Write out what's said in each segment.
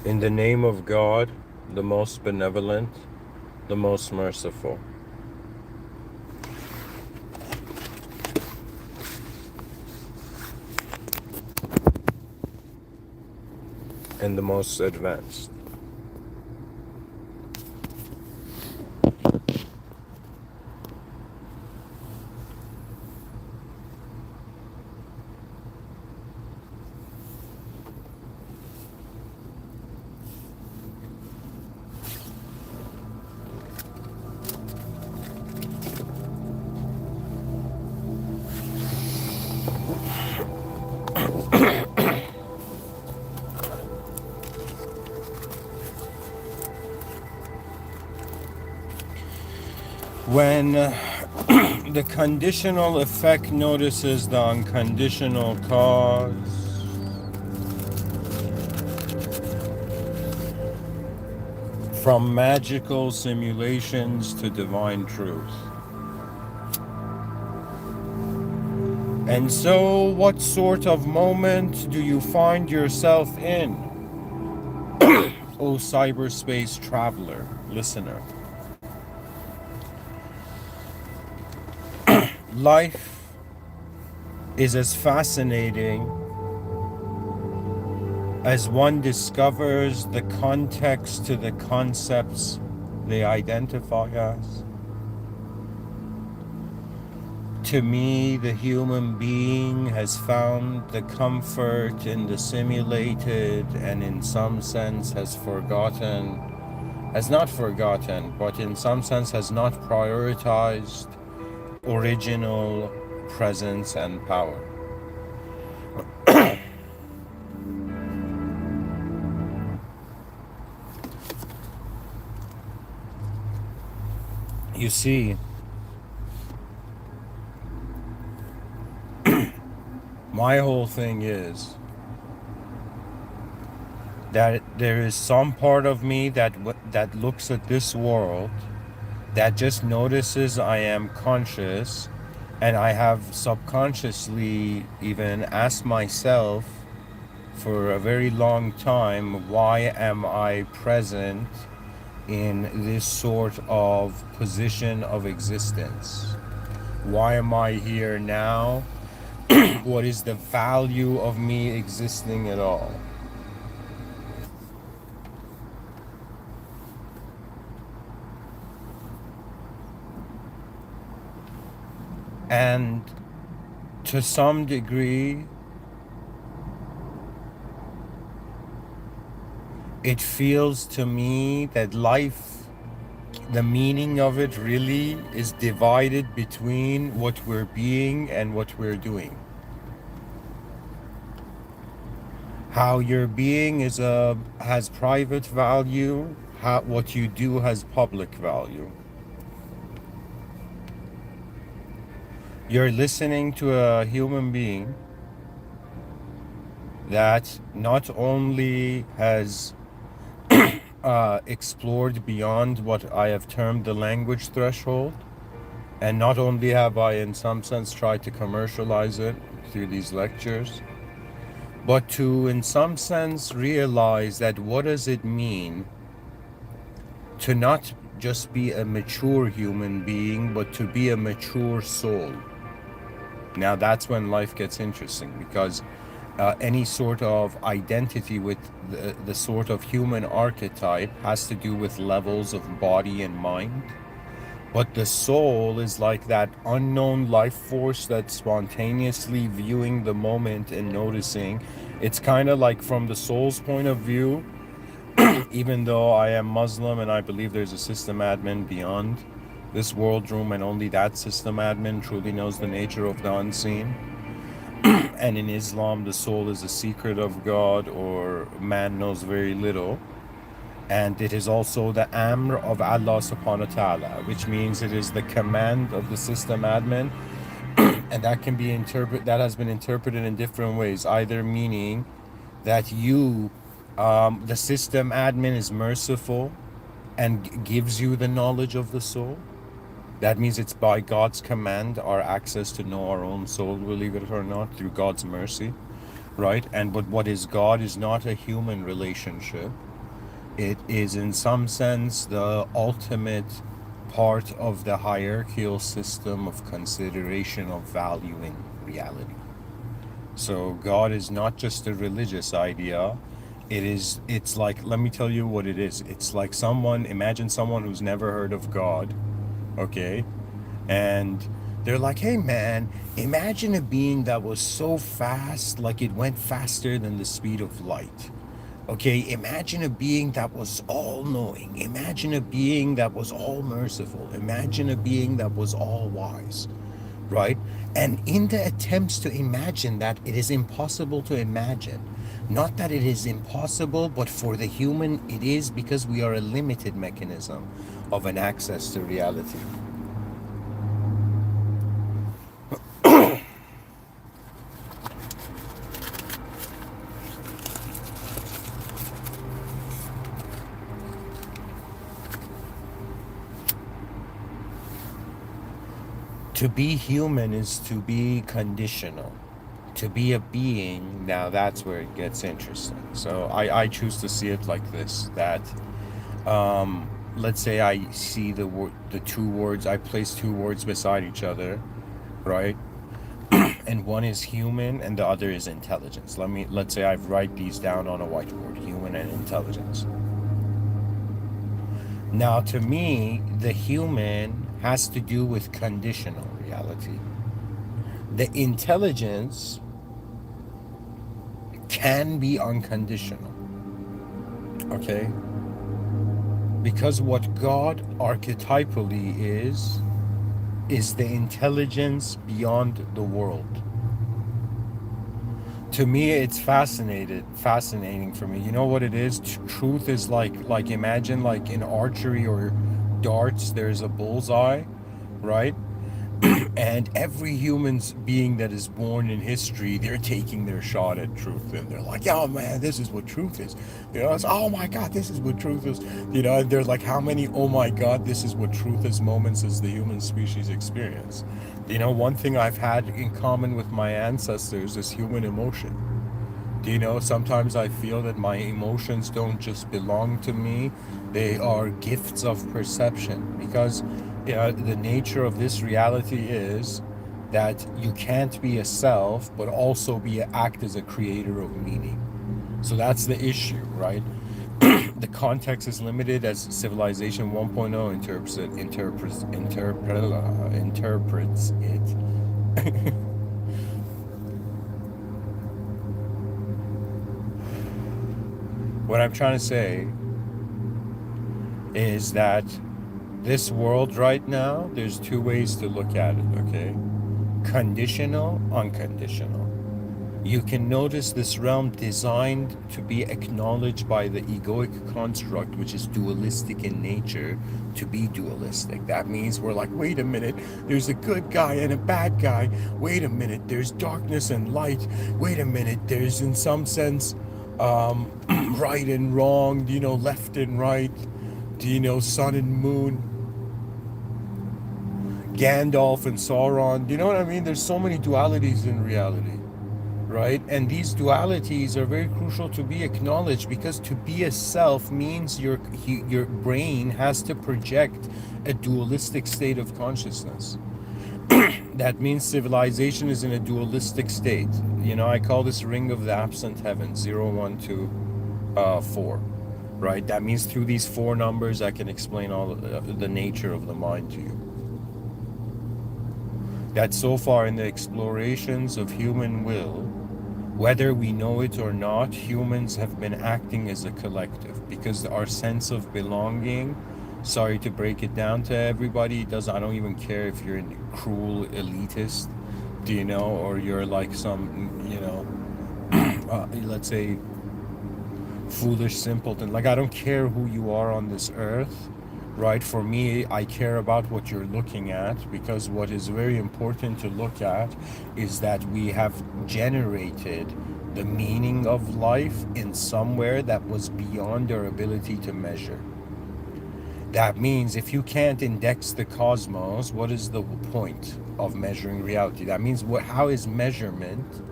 In the name of God, the most benevolent, the most merciful, and the most advanced. When the conditional effect notices the unconditional cause, from magical simulations to divine truth. And so, what sort of moment do you find yourself in, O cyberspace traveler, listener? Life is as fascinating as one discovers the context to the concepts they identify as. To me, the human being has found the comfort in the simulated and in some sense has not forgotten, but in some sense has not prioritized original presence and power. You see, my whole thing is that there is some part of me that looks at this world, that just notices I am conscious, and I have subconsciously even asked myself for a very long time, why am I present in this sort of position of existence? Why am I here now? What is the value of me existing at all? And to some degree, it feels to me that life, the meaning of it really is divided between what we're being and what we're doing. How your being has private value, what you do has public value. You're listening to a human being that not only has explored beyond what I have termed the language threshold, and not only have I in some sense tried to commercialize it through these lectures, but to in some sense realize that what does it mean to not just be a mature human being, but to be a mature soul. Now that's when life gets interesting, because any sort of identity with the sort of human archetype has to do with levels of body and mind. But the soul is like that unknown life force that's spontaneously viewing the moment and noticing. It's kind of like, from the soul's point of view, even though I am Muslim and I believe there's a system admin beyond this world room, and only that system admin truly knows the nature of the unseen. And in Islam, the soul is a secret of God, or man knows very little. And it is also the Amr of Allah subhanahu wa ta'ala, which means it is the command of the system admin. And that can be that has been interpreted in different ways, either meaning that the system admin is merciful and gives you the knowledge of the soul. That means it's by God's command, our access to know our own soul, believe it or not, through God's mercy, right? But what is God is not a human relationship. It is, in some sense, the ultimate part of the hierarchical system of consideration of valuing reality. So God is not just a religious idea. It's like, let me tell you what it is. It's like imagine someone who's never heard of God, okay? And they're like, hey man, imagine a being that was so fast, like it went faster than the speed of light. Okay, imagine a being that was all knowing. Imagine a being that was all merciful. Imagine a being that was all wise, right? And in the attempts to imagine that, it is impossible to imagine. Not that it is impossible, but for the human, it is, because we are a limited mechanism of an access to reality. To be human is to be conditional. To be a being, now that's where it gets interesting. So I choose to see it like this, that let's say I see the two words, I place two words beside each other, right? And one is human and the other is intelligence. Let's say I write these down on a whiteboard, human and intelligence. Now, to me, the human has to do with conditional reality. The intelligence can be unconditional, okay? Because what God archetypally is the intelligence beyond the world. To me, it's fascinating for me. You know what it is? Truth is like imagine like in archery or darts, there's a bullseye, right? And every human's being that is born in history, they're taking their shot at truth, and they're like, "Oh man, this is what truth is." You know, it's, "Oh my God, this is what truth is." You know, and they're like, "How many? Oh my God, this is what truth is." Moments as the human species experience. You know, one thing I've had in common with my ancestors is human emotion. Do you know, sometimes I feel that my emotions don't just belong to me, they are gifts of perception. Because the nature of this reality is that you can't be a self, but also act as a creator of meaning. So that's the issue, right? The context is limited as Civilization 1.0 interprets it. What I'm trying to say is that this world right now, there's two ways to look at it, okay? Conditional, unconditional. You can notice this realm designed to be acknowledged by the egoic construct, which is dualistic in nature, to be dualistic. That means we're like, wait a minute, there's a good guy and a bad guy. Wait a minute, there's darkness and light. Wait a minute, there's in some sense right and wrong, left and right, sun and moon, Gandalf and Sauron. Do you know what I mean? There's so many dualities in reality, right? And these dualities are very crucial to be acknowledged, because to be a self means your brain has to project a dualistic state of consciousness. That means civilization is in a dualistic state. I call this ring of the absent heavens, 0, 1, 2, 4, right? That means through these four numbers I can explain all the nature of the mind to you. That so far in the explorations of human will, whether we know it or not, humans have been acting as a collective, because our sense of belonging, sorry to break it down to everybody, I don't even care if you're a cruel elitist, or you're like some, let's say foolish simpleton. Like, I don't care who you are on this earth, right? For me, I care about what you're looking at, because what is very important to look at is that we have generated the meaning of life in somewhere that was beyond our ability to measure. That means if you can't index the cosmos, what is the point of measuring reality? That means how is measurement,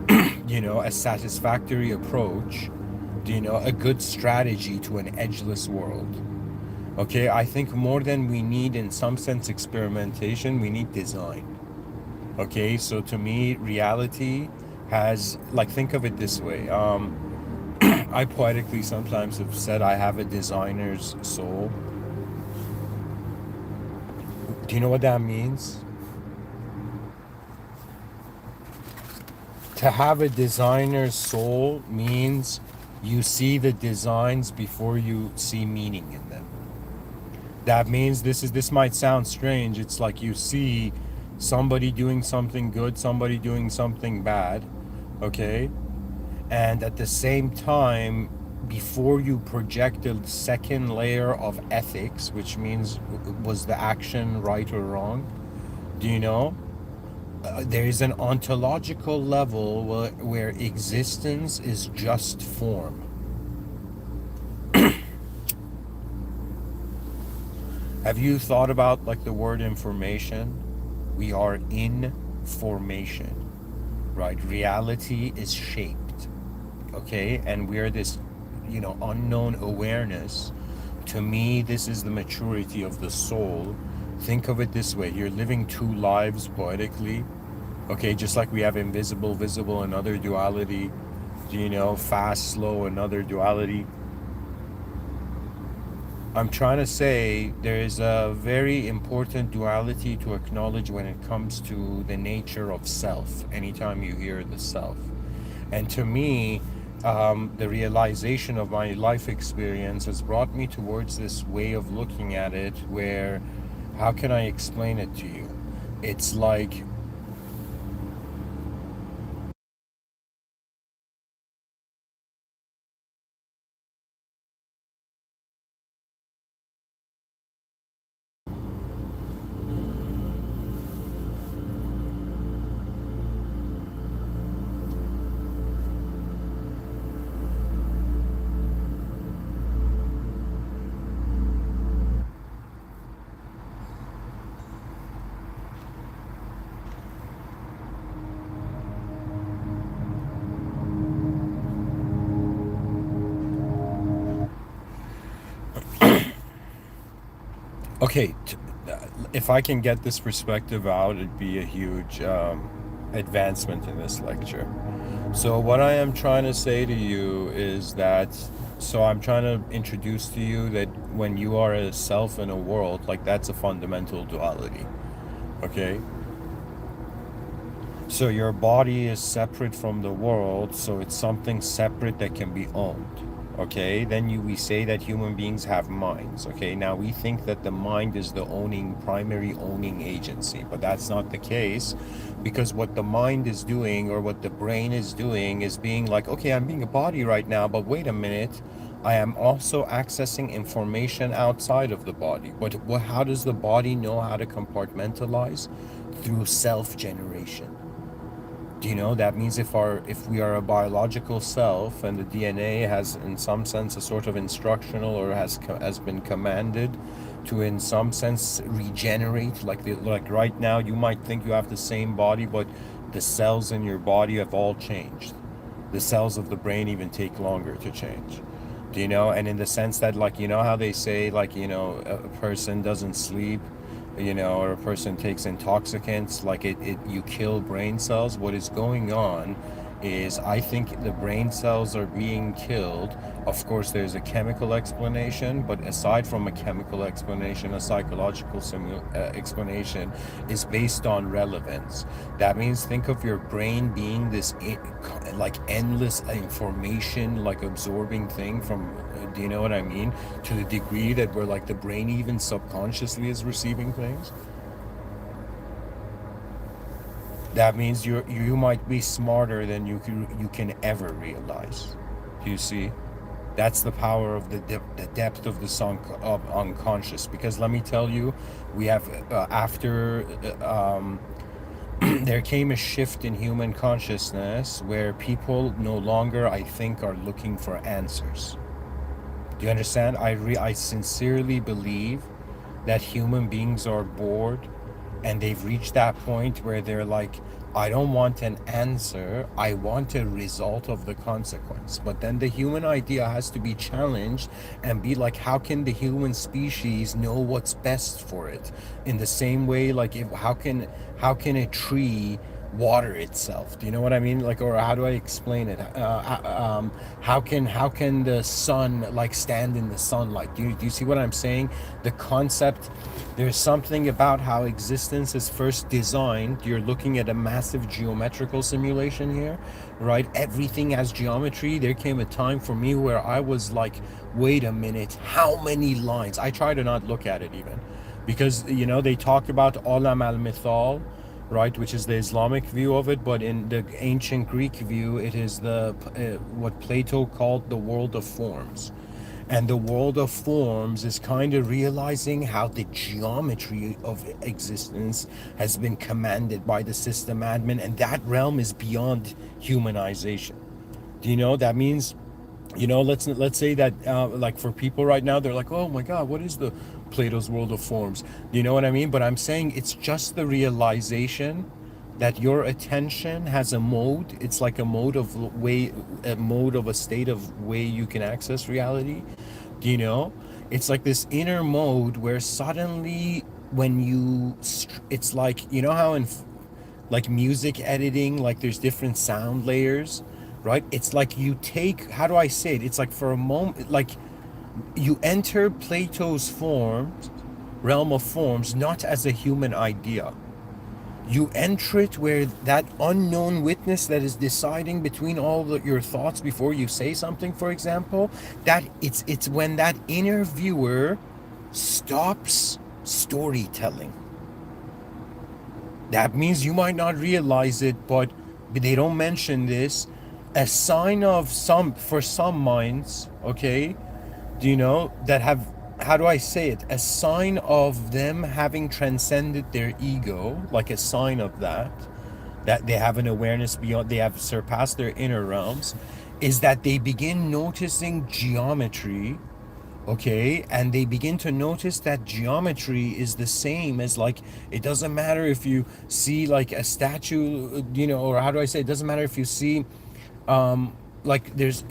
a satisfactory approach A good strategy to an edgeless world. Okay, I think more than we need, in some sense, experimentation, we need design. Okay, so to me, reality has, like, think of it this way. I poetically sometimes have said I have a designer's soul. Do you know what that means? To have a designer's soul means you see the designs before you see meaning in them. That means this might sound strange. It's like you see somebody doing something good, somebody doing something bad, okay? And at the same time, before you project a second layer of ethics, which means was the action right or wrong, do you know? There is an ontological level where existence is just form. Have you thought about like the word information? We are in formation, right? Reality is shaped, okay? And we're this, unknown awareness. To me, this is the maturity of the soul. Think of it this way: you're living two lives poetically, okay? Just like we have invisible, visible, another duality, fast, slow, another duality. I'm trying to say there is a very important duality to acknowledge when it comes to the nature of self, anytime you hear the self. And to me, the realization of my life experience has brought me towards this way of looking at it where, how can I explain it to you? It's like, okay, if I can get this perspective out, it'd be a huge advancement in this lecture. So, what I am trying to say to you is that, so I'm trying to introduce to you that when you are a self in a world, like that's a fundamental duality. Okay? So, your body is separate from the world, so it's something separate that can be owned. Okay, then we say that human beings have minds. Okay, now we think that the mind is the primary owning agency, but that's not the case, because what the mind is doing, or what the brain is doing, is being like, okay, I'm being a body right now, but wait a minute, I am also accessing information outside of the body. But how does the body know how to compartmentalize? Through self-generation. Do you know that means if we are a biological self, and the DNA has in some sense a sort of instructional, or has been commanded to in some sense regenerate, like right now you might think you have the same body, but the cells in your body have all changed. The cells of the brain even take longer to change. Do you know? And in the sense that, like, how they say, like, a person doesn't sleep, or a person takes intoxicants, like you kill brain cells. What is going on is, I think the brain cells are being killed. Of course, there's a chemical explanation, but aside from a chemical explanation, a psychological explanation is based on relevance. That means, think of your brain being this like endless information, like absorbing thing from, do you know what I mean? To the degree that we're like, the brain even subconsciously is receiving things. That means you might be smarter than you can ever realize. Do you see? That's the power of the depth of the song of unconscious. Because let me tell you, we have after there came a shift in human consciousness where people no longer, I think, are looking for answers. Do you understand? I sincerely believe that human beings are bored, and they've reached that point where they're like, I don't want an answer. I want a result of the consequence. But then the human idea has to be challenged and be like, how can the human species know what's best for it? In the same way, like, how can a tree water itself? Do you know what I mean? Like, or how do I explain it? How can the sun like stand in the sunlight? Do you see what I'm saying? The concept. There's something about how existence is first designed. You're looking at a massive geometrical simulation here, right? Everything has geometry. There came a time for me where I was like, wait a minute, how many lines? I try to not look at it even, because they talk about Olam al-Mithal, right, which is the Islamic view of it, but in the ancient Greek view, it is the what Plato called the world of forms. And the world of forms is kind of realizing how the geometry of existence has been commanded by the system admin, and that realm is beyond humanization. Do you know that means? Let's say that like for people right now, they're like, oh my God, what is the Plato's world of forms? Do you know what I mean? But I'm saying it's just the realization that your attention has a mode. It's like a mode of way, a mode of a state of way you can access reality. Do you know? It's like this inner mode where suddenly when it's like, how in like music editing, like there's different sound layers, right? It's like you take, how do I say it? It's like for a moment, like you enter Plato's forms, realm of forms, not as a human idea. You enter it where that unknown witness that is deciding between your thoughts before you say something, for example, that it's when that inner viewer stops storytelling. That means you might not realize it, but they don't mention this. A sign of for some minds, okay, that have, how do I say it? A sign of them having transcended their ego, like a sign of that they have an awareness beyond, they have surpassed their inner realms, is that they begin noticing geometry, okay, and they begin to notice that geometry is the same as, like, it doesn't matter if you see like a statue, or how do I say, it doesn't matter if you see like there's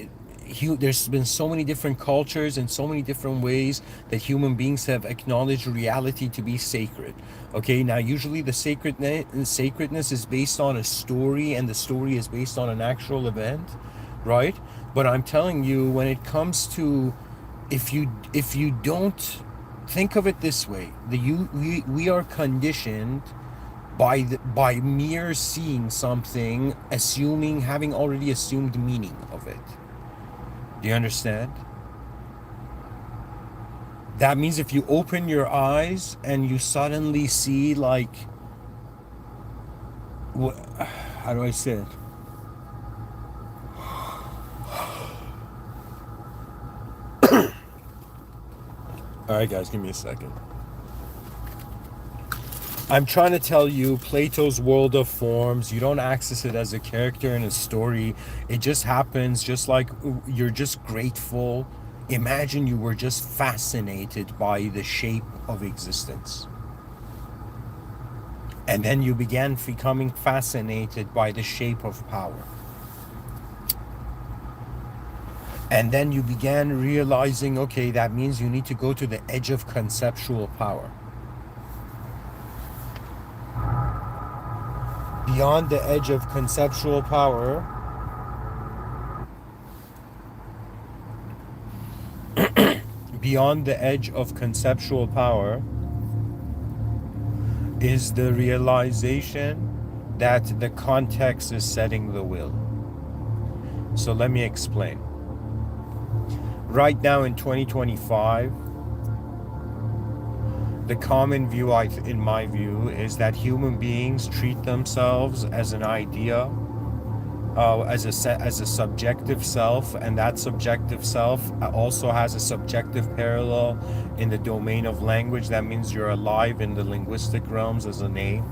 been so many different cultures and so many different ways that human beings have acknowledged reality to be sacred. Okay, now usually the sacredness is based on a story, and the story is based on an actual event, right? But I'm telling you, when it comes to, if you don't think of it this way, we are conditioned by mere seeing something, having already assumed meaning of it. Do you understand? That means if you open your eyes and you suddenly see, like, how do I say it? All right, guys, give me a second. I'm trying to tell you, Plato's world of forms, you don't access it as a character in a story. It just happens, just like you're just grateful. Imagine you were just fascinated by the shape of existence. And then you began becoming fascinated by the shape of power. And then you began realizing, okay, that means you need to go to the edge of conceptual power. Beyond the edge of conceptual power, beyond the edge of conceptual power is the realization that the context is setting the will. So let me explain. Right now in 2025, the common view, in my view, is that human beings treat themselves as an idea, as a subjective self, and that subjective self also has a subjective parallel in the domain of language. That means you're alive in the linguistic realms as a name.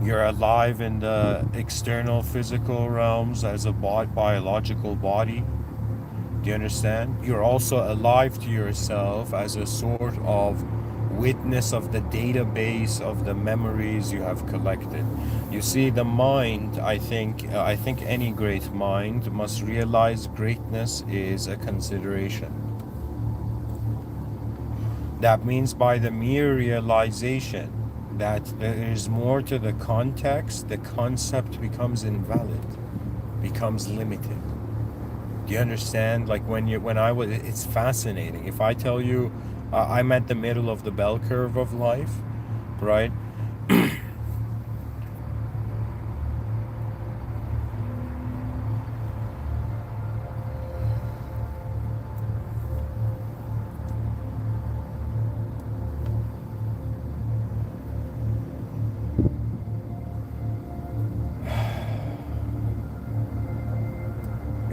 You're alive in the external physical realms as a biological body. Do you understand? You're also alive to yourself as a sort of witness of the database of the memories you have collected. You see, the mind, I think any great mind must realize greatness is a consideration. That means by the mere realization that there is more to the context, the concept becomes invalid, becomes limited. Do you understand? Like it's fascinating. If I tell you I'm at the middle of the bell curve of life, right?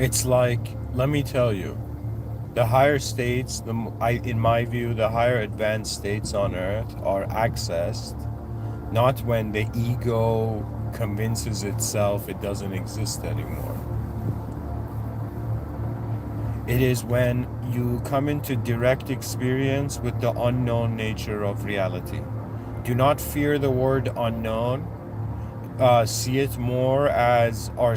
It's like, let me tell you, the higher states, in my view, the higher advanced states on earth are accessed not when the ego convinces itself it doesn't exist anymore. It is when you come into direct experience with the unknown nature of reality. Do not fear the word unknown. See it more as our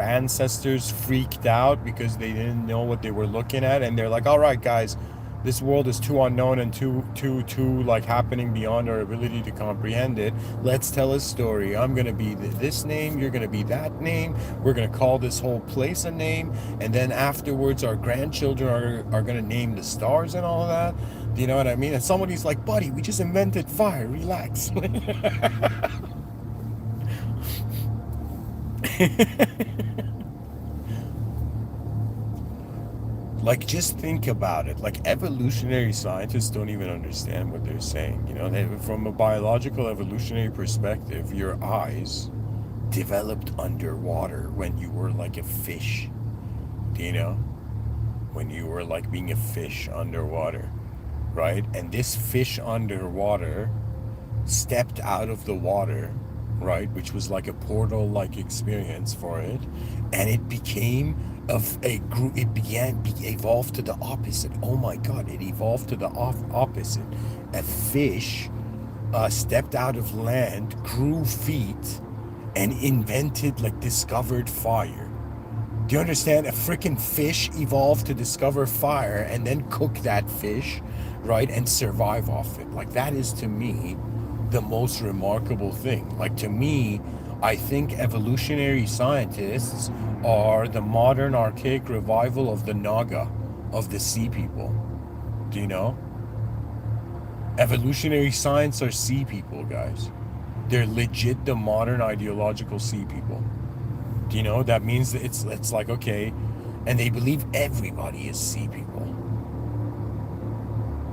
ancestors freaked out because they didn't know what they were looking at, and they're like, all right guys, this world is too unknown and too like happening beyond our ability to comprehend it. Let's tell a story. I'm gonna be this name, you're gonna be that name, we're gonna call this whole place a name, and then afterwards our grandchildren are gonna name the stars and all of that. Do you know what I mean? And somebody's like, buddy, we just invented fire, relax. Like, just think about it. Like, evolutionary scientists don't even understand what they're saying. You know, from a biological evolutionary perspective, your eyes developed underwater when you were like a fish. Do you know? When you were like being a fish underwater, right? And this fish underwater stepped out of the water, right, which was like a portal like experience for it, and it became evolved to the opposite. Oh my god, it evolved to the opposite. A fish stepped out of land, grew feet, and discovered fire. Do you understand? A freaking fish evolved to discover fire and then cook that fish, right, and survive off it. Like, that is, to me, the most remarkable thing. Like, to me, I think evolutionary scientists are the modern archaic revival of the Naga, of the sea people. Do you know? Evolutionary science are sea people, guys. They're legit the modern ideological sea people. Do you know? That means that it's like, okay, and they believe everybody is sea people.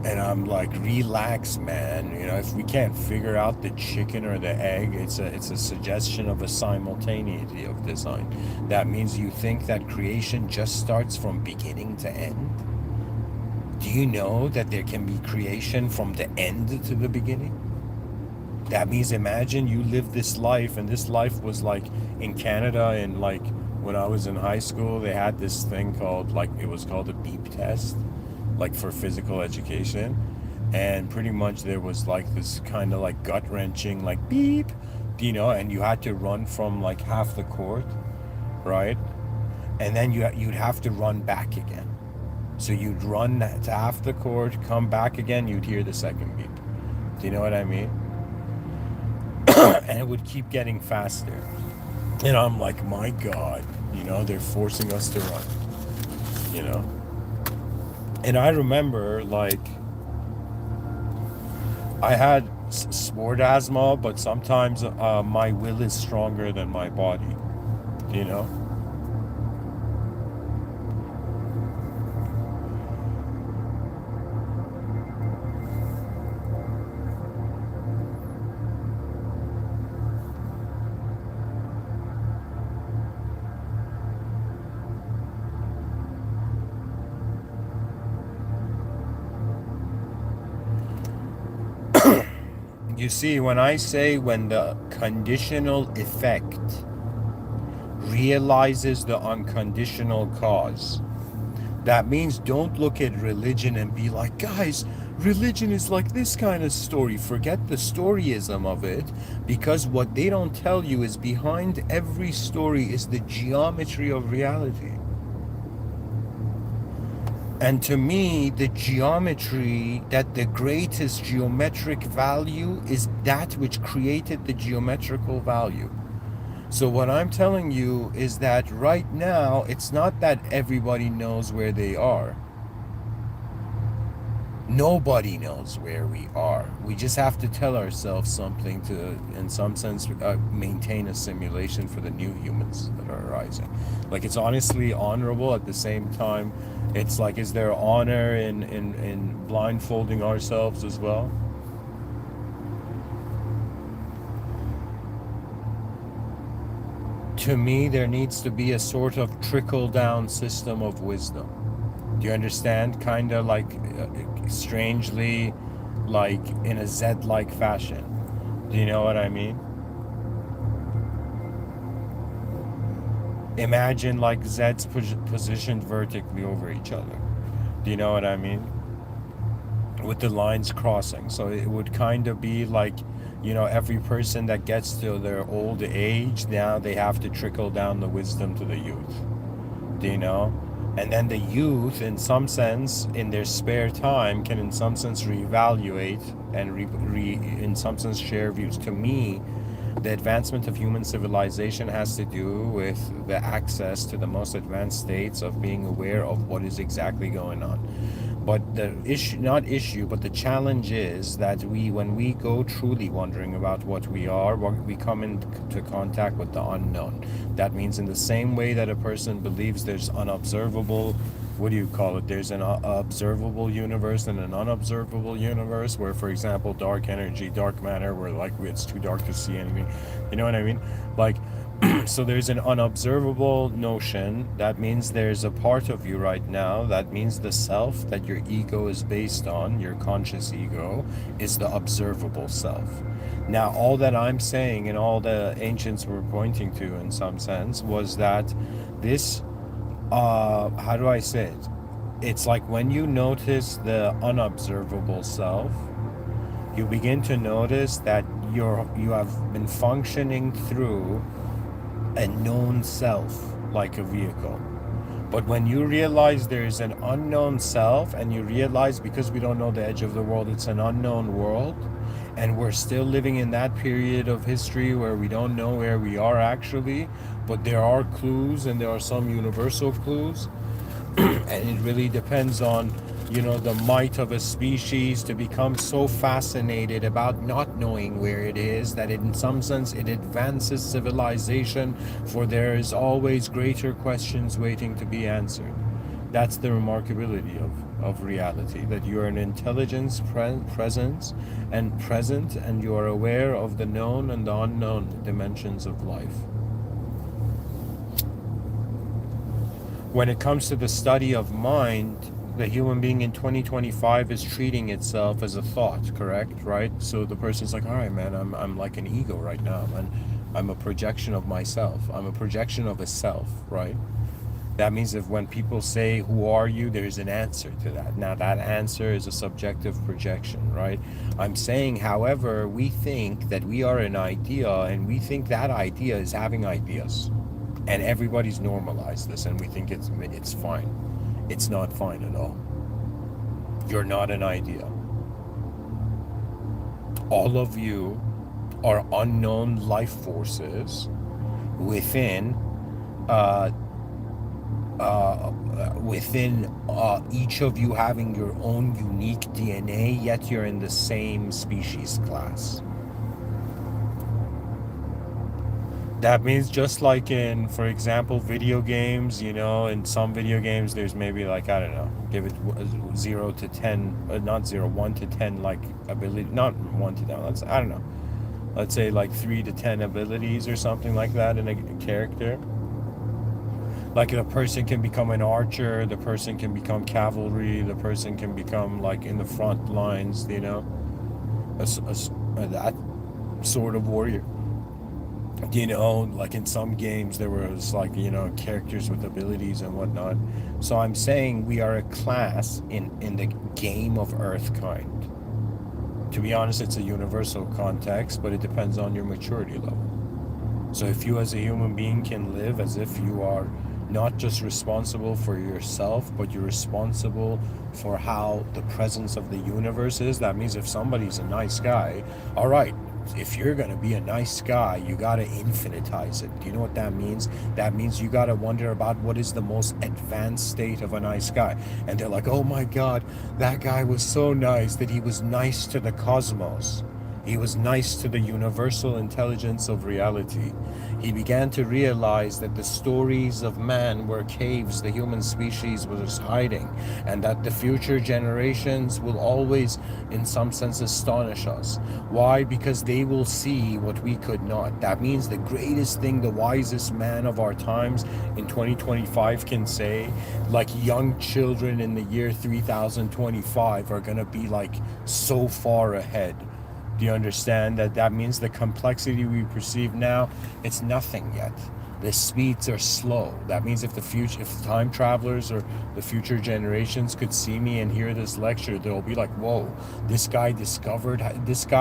And I'm like, relax, man. You know, if we can't figure out the chicken or the egg, it's a suggestion of a simultaneity of design. That means you think that creation just starts from beginning to end. Do you know that there can be creation from the end to the beginning? That means, imagine you live this life, and this life was like in Canada, and like when I was in high school, they had this thing called, like, it was called a beep test, like for physical education, and pretty much there was like this kind of like gut-wrenching like beep, you know, and you had to run from like half the court, right, and then you'd have to run back again. So you'd run to half the court, come back again, you'd hear the second beep. Do you know what I mean? And it would keep getting faster, and I'm like, my god, you know, they're forcing us to run, you know. And I remember, like, I had sport asthma, but sometimes my will is stronger than my body, you know? You see, when I say when the conditional effect realizes the unconditional cause, that means don't look at religion and be like, guys, religion is like this kind of story. Forget the storyism of it, because what they don't tell you is behind every story is the geometry of reality. And to me, the geometry, that the greatest geometric value is that which created the geometrical value. So what I'm telling you is that right now, it's not that everybody knows where they are. Nobody knows where we are. We just have to tell ourselves something to, in some sense, maintain a simulation for the new humans that are arising. Like, it's honestly honorable. At the same time, it's like, is there honor in blindfolding ourselves as well? To me, there needs to be a sort of trickle-down system of wisdom. Do you understand? Kind of like, strangely, like in a Z-like fashion. Do you know what I mean? Imagine like Z's positioned vertically over each other. Do you know what I mean? With the lines crossing. So it would kind of be like, every person that gets to their old age, now they have to trickle down the wisdom to the youth. Do you know? And then the youth, in some sense, in their spare time, can in some sense reevaluate and in some sense share views. To me, the advancement of human civilization has to do with the access to the most advanced states of being aware of what is exactly going on. But the but the challenge is that when we go truly wondering about what we are, we come into contact with the unknown. That means in the same way that a person believes there's unobservable, what do you call it? There's an observable universe and an unobservable universe, where, for example, dark energy, dark matter, where like it's too dark to see anything. You know what I mean? Like, so there's an unobservable notion. That means there's a part of you right now. That means the self that your ego is based on, your conscious ego, is the observable self. Now, all that I'm saying and all the ancients were pointing to in some sense was that this, how do I say it? It's like when you notice the unobservable self, you begin to notice that you have been functioning through a known self like a vehicle. But when you realize there is an unknown self, and you realize, because we don't know the edge of the world, it's an unknown world, and we're still living in that period of history where we don't know where we are actually, but there are clues, and there are some universal clues. And it really depends on, the might of a species to become so fascinated about not knowing where it is that in some sense it advances civilization, for there is always greater questions waiting to be answered. That's the remarkability of reality, that you are an intelligence presence and present, and you are aware of the known and the unknown dimensions of life. When it comes to the study of mind, the human being in 2025 is treating itself as a thought, correct? Right? So the person's like, all right, man, I'm like an ego right now, and I'm a projection of myself. I'm a projection of a self, right? That means if when people say, who are you? There's an answer to that. Now that answer is a subjective projection, right? I'm saying, however, we think that we are an idea, and we think that idea is having ideas. And everybody's normalized this, and we think it's fine. It's not fine at all. You're not an idea. All of you are unknown life forces within each of you having your own unique DNA, yet you're in the same species class. That means just like in, for example, video games, in some video games, there's maybe like, I don't know, give it 0 to 10, not 0, 1 to 10, like ability, not 1 to 10, I don't know. Let's say like 3 to 10 abilities or something like that in a character. Like the person can become an archer, the person can become cavalry, the person can become like in the front lines, that sort of warrior. Like in some games there was like, characters with abilities and whatnot. So I'm saying we are a class in the game of Earthkind. To be honest, it's a universal context, but it depends on your maturity level. So if you as a human being can live as if you are not just responsible for yourself, but you're responsible for how the presence of the universe is, that means if somebody's a nice guy, all right, if you're going to be a nice guy, you got to infinitize it. Do you know what that means? That means you got to wonder about what is the most advanced state of a nice guy. And they're like, oh my God, that guy was so nice that he was nice to the cosmos. He was nice to the universal intelligence of reality. He began to realize that the stories of man were caves the human species was hiding, and that the future generations will always, in some sense, astonish us. Why? Because they will see what we could not. That means the greatest thing the wisest man of our times in 2025 can say, like young children in the year 3025 are going to be like so far ahead. Do you understand that means the complexity we perceive now, it's nothing yet. The speeds are slow. That means if time travelers or the future generations could see me and hear this lecture, they'll be like, whoa, this guy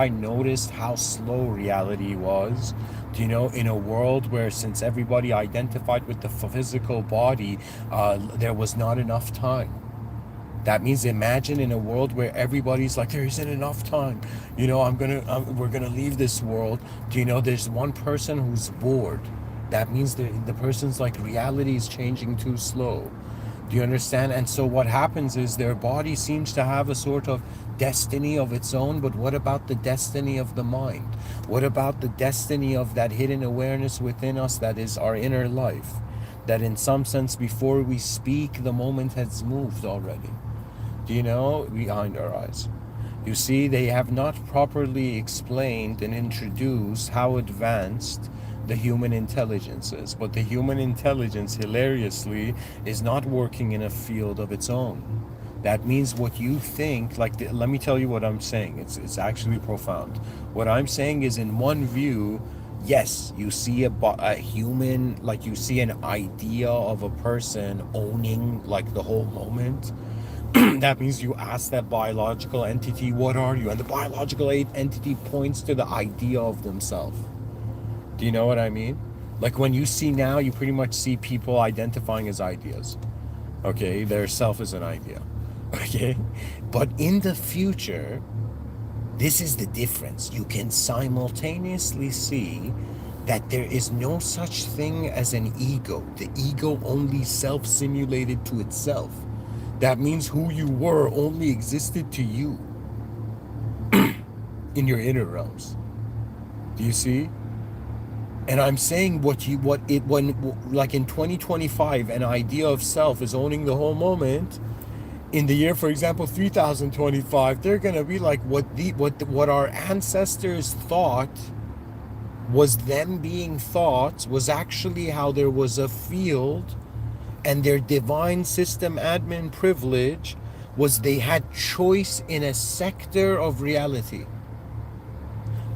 noticed how slow reality was. In a world where, since everybody identified with the physical body, there was not enough time. That means imagine in a world where everybody's like, there isn't enough time. We're gonna leave this world. There's one person who's bored. That means the person's like, reality is changing too slow. Do you understand? And so what happens is their body seems to have a sort of destiny of its own, but what about the destiny of the mind? What about the destiny of that hidden awareness within us that is our inner life? That in some sense, before we speak, the moment has moved already. Behind our eyes. You see, they have not properly explained and introduced how advanced the human intelligence is. But the human intelligence, hilariously, is not working in a field of its own. That means what you think, let me tell you what I'm saying. It's actually profound. What I'm saying is, in one view, yes, you see a human, like you see an idea of a person owning like the whole moment. That means you ask that biological entity, what are you? And the biological entity points to the idea of themselves. Do you know what I mean? Like when you see now, you pretty much see people identifying as ideas. Okay, their self is an idea. Okay, but in the future, this is the difference. You can simultaneously see that there is no such thing as an ego. The ego only self-simulated to itself. That means who you were only existed to you in your inner realms. Do you see? And I'm saying when like in 2025, an idea of self is owning the whole moment. In the year, for example, 3025, they're gonna be like what our ancestors thought was them being thoughts was actually how there was a field, and their divine system admin privilege was they had choice in a sector of reality.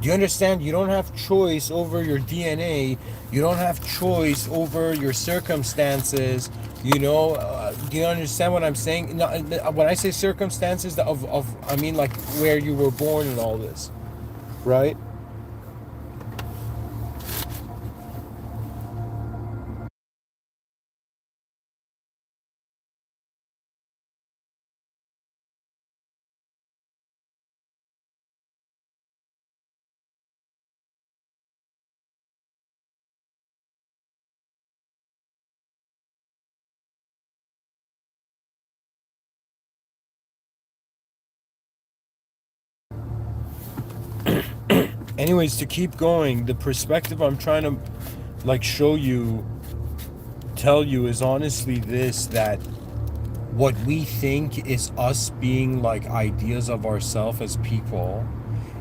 Do you understand? You don't have choice over your DNA. You don't have choice over your circumstances. Do you understand what I'm saying? No, when I say circumstances, I mean like where you were born and all this, right? Anyways, to keep going, the perspective I'm trying to tell you is honestly this, that what we think is us being like ideas of ourselves as people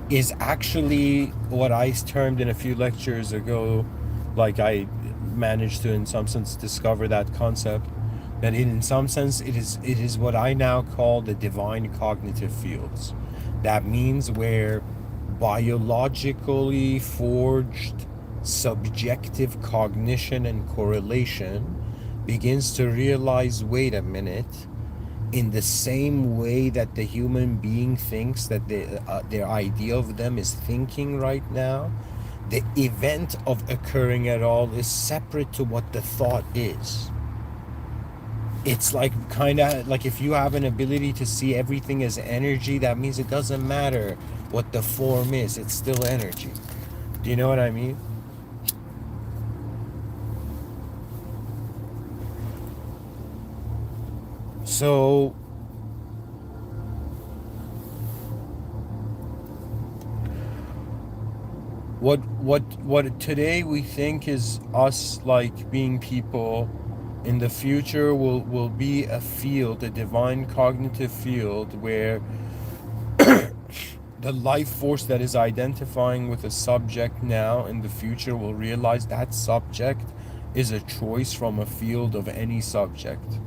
is actually what I termed in a few lectures ago, like I managed to in some sense discover that concept, that in some sense it is what I now call the divine cognitive fields. That means where biologically forged subjective cognition and correlation begins to realize, wait a minute, in the same way that the human being thinks that their idea of them is thinking right now, the event of occurring at all is separate to what the thought is. It's like kind of like if you have an ability to see everything as energy, that means it doesn't matter what the form is, it's still energy. Do you know what I mean? So what today we think is us like being people, in the future will be a field, a divine cognitive field, where the life force that is identifying with a subject now in the future will realize that subject is a choice from a field of any subject.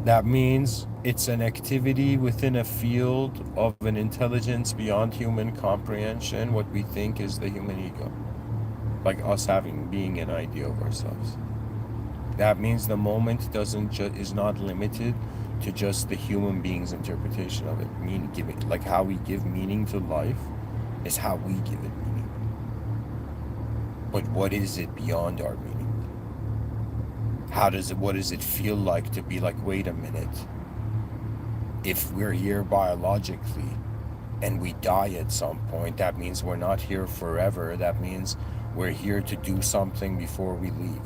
That means it's an activity within a field of an intelligence beyond human comprehension, what we think is the human ego. Like us being an idea of ourselves. That means the moment is not limited to just the human being's interpretation of it. Like how we give meaning to life is how we give it meaning. But what is it beyond our meaning? What does it feel like to be like, wait a minute, if we're here biologically and we die at some point, that means we're not here forever. That means we're here to do something before we leave.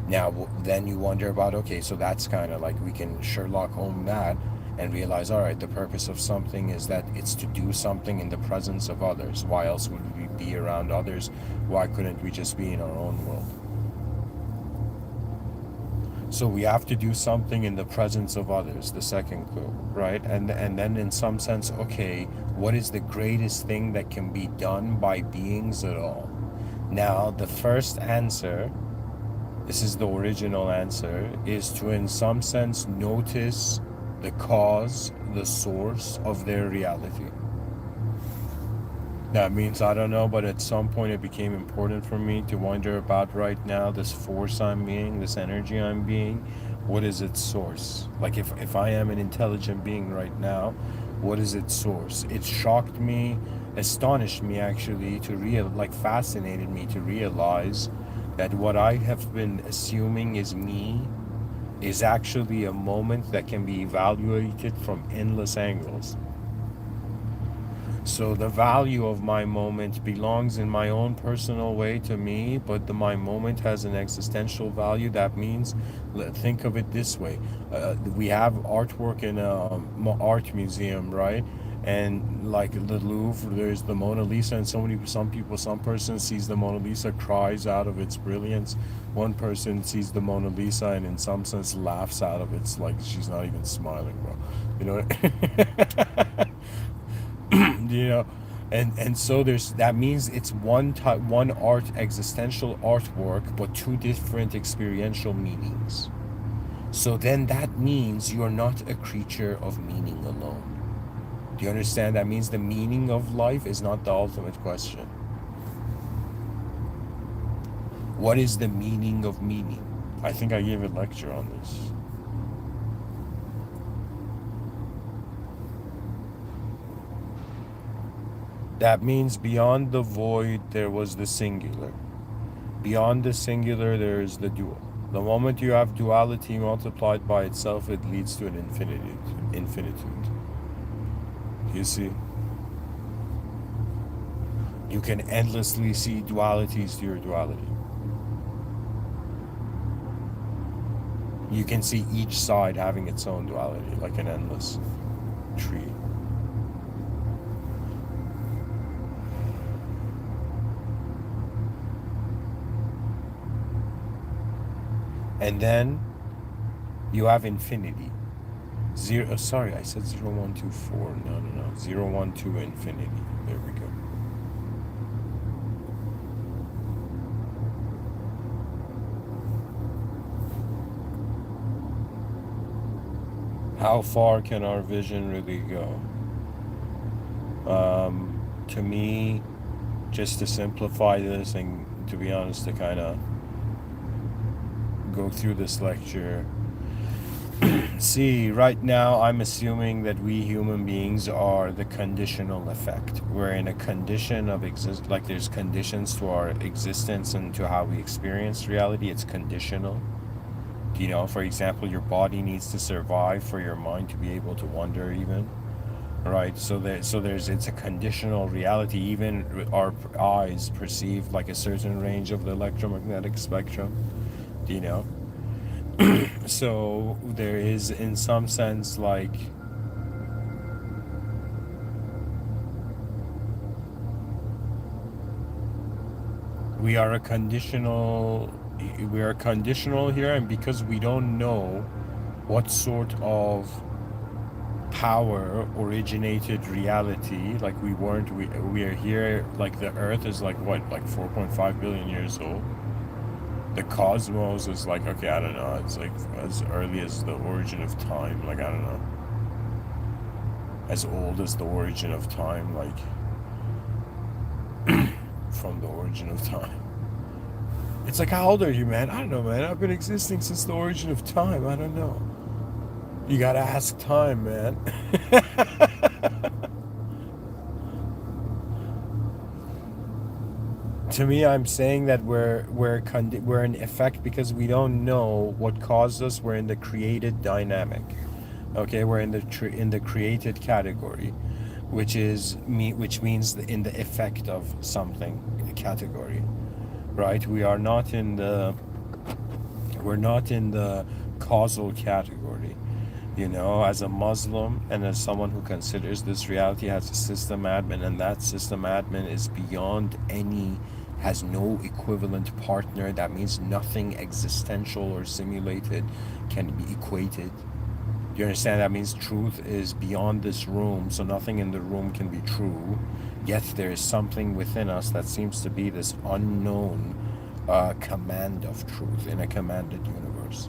Now, then you wonder about, okay, so that's kind of like we can Sherlock Holmes that and realize, all right, the purpose of something is that it's to do something in the presence of others. Why else would we be around others? Why couldn't we just be in our own world? So we have to do something in the presence of others, the second clue, right? And then in some sense, okay, what is the greatest thing that can be done by beings at all? Now, the first answer, this is the original answer, is to in some sense notice the cause, the source of their reality. That means, I don't know, but at some point it became important for me to wonder about right now, this force I'm being, this energy I'm being, what is its source? Like if I am an intelligent being right now, what is its source? It shocked me, astonished me actually, fascinated me to realize that what I have been assuming is me is actually a moment that can be evaluated from endless angles. So the value of my moment belongs in my own personal way to me, but my moment has an existential value. That means, think of it this way. We have artwork in an art museum, right? And like the Louvre, there's the Mona Lisa, and some person sees the Mona Lisa, cries out of its brilliance. One person sees the Mona Lisa and in some sense laughs out of its, like she's not even smiling, bro. You know? You know, and so that means it's one existential artwork, but two different experiential meanings. So then that means you're not a creature of meaning alone. Do you understand? That means the meaning of life is not the ultimate question. What is the meaning of meaning? I think I gave a lecture on this. That means beyond the void, there was the singular. Beyond the singular, there is the dual. The moment you have duality multiplied by itself, it leads to an infinitude. You see? You can endlessly see dualities to your duality. You can see each side having its own duality, like an endless tree. And then you have infinity. Sorry, I said 0124. No. 012 infinity. There we go. How far can our vision really go? to me, just to simplify this and to be honest, to kind of go through this lecture. See, right now I'm assuming that we human beings are the conditional effect. We're in a condition of like there's conditions to our existence and to how we experience reality. It's conditional. You know, for example, your body needs to survive for your mind to be able to wonder even. Right, so there's it's a conditional reality. Even our eyes perceive like a certain range of the electromagnetic spectrum. You know, so there is, in some sense, like we are a conditional. We are conditional here, and because we don't know what sort of power originated reality, like we are here, like the earth is like what, like 4.5 billion years old. The cosmos is like, okay, I don't know, it's like as early as the origin of time, like I don't know, as old as the origin of time, like from the origin of time. It's like, how old are you, man? I don't know, man. I've been existing since the origin of time. I don't know. You gotta ask time, man. To me, I'm saying that we're in effect because we don't know what caused us. We're in the created dynamic. Okay, we're in the created category, which means in the effect of something category, right? We're not in the causal category. You know, as a Muslim and as someone who considers this reality as a system admin, and that system admin is beyond any, has no equivalent partner. That means nothing existential or simulated can be equated. You understand? That means truth is beyond this room, so nothing in the room can be true. Yet there is something within us that seems to be this unknown command of truth in a commanded universe.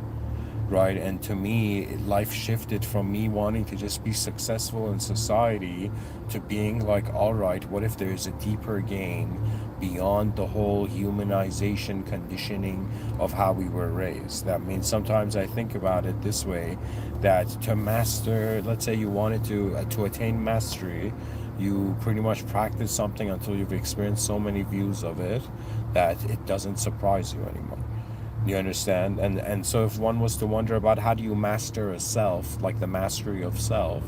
Right? And to me, life shifted from me wanting to just be successful in society to being like, all right, what if there's a deeper game beyond the whole humanization conditioning of how we were raised? That means sometimes I think about it this way, that to master, let's say you wanted to attain mastery, you pretty much practice something until you've experienced so many views of it that it doesn't surprise you anymore. You understand? And so if one was to wonder about how do you master a self, like the mastery of self,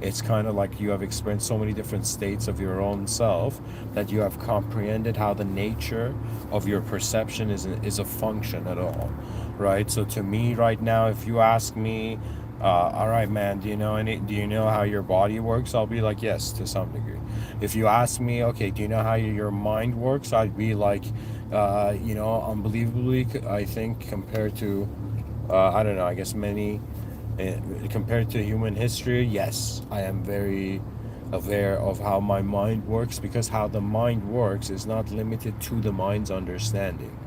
it's kind of like you have experienced so many different states of your own self that you have comprehended how the nature of your perception is a function at all, right? So to me right now, if you ask me, all right, man, do you know how your body works? I'll be like, yes, to some degree. If you ask me, okay, do you know how your mind works? I'd be like, unbelievably, I think, compared to, I don't know, I guess many, compared to human history, yes, I am very aware of how my mind works, because how the mind works is not limited to the mind's understanding.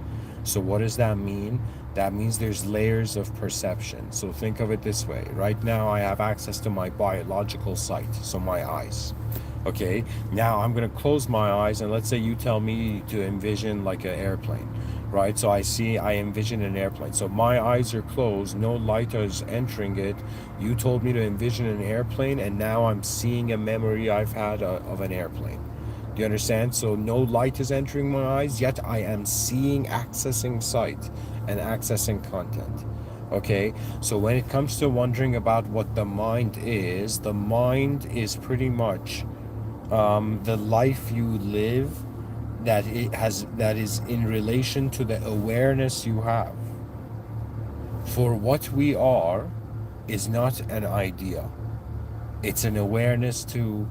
So what does that mean? That means there's layers of perception. So think of it this way. Right now, I have access to my biological sight, so my eyes. Okay, now I'm gonna close my eyes, and let's say you tell me to envision like an airplane, right? So I envision an airplane. So my eyes are closed, no light is entering it. You told me to envision an airplane, and now I'm seeing a memory I've had of an airplane. Do you understand? So no light is entering my eyes, yet I am seeing, accessing sight and accessing content. Okay, so when it comes to wondering about what the mind is pretty much the life you live that is in relation to the awareness you have. For what we are is not an idea. It's an awareness to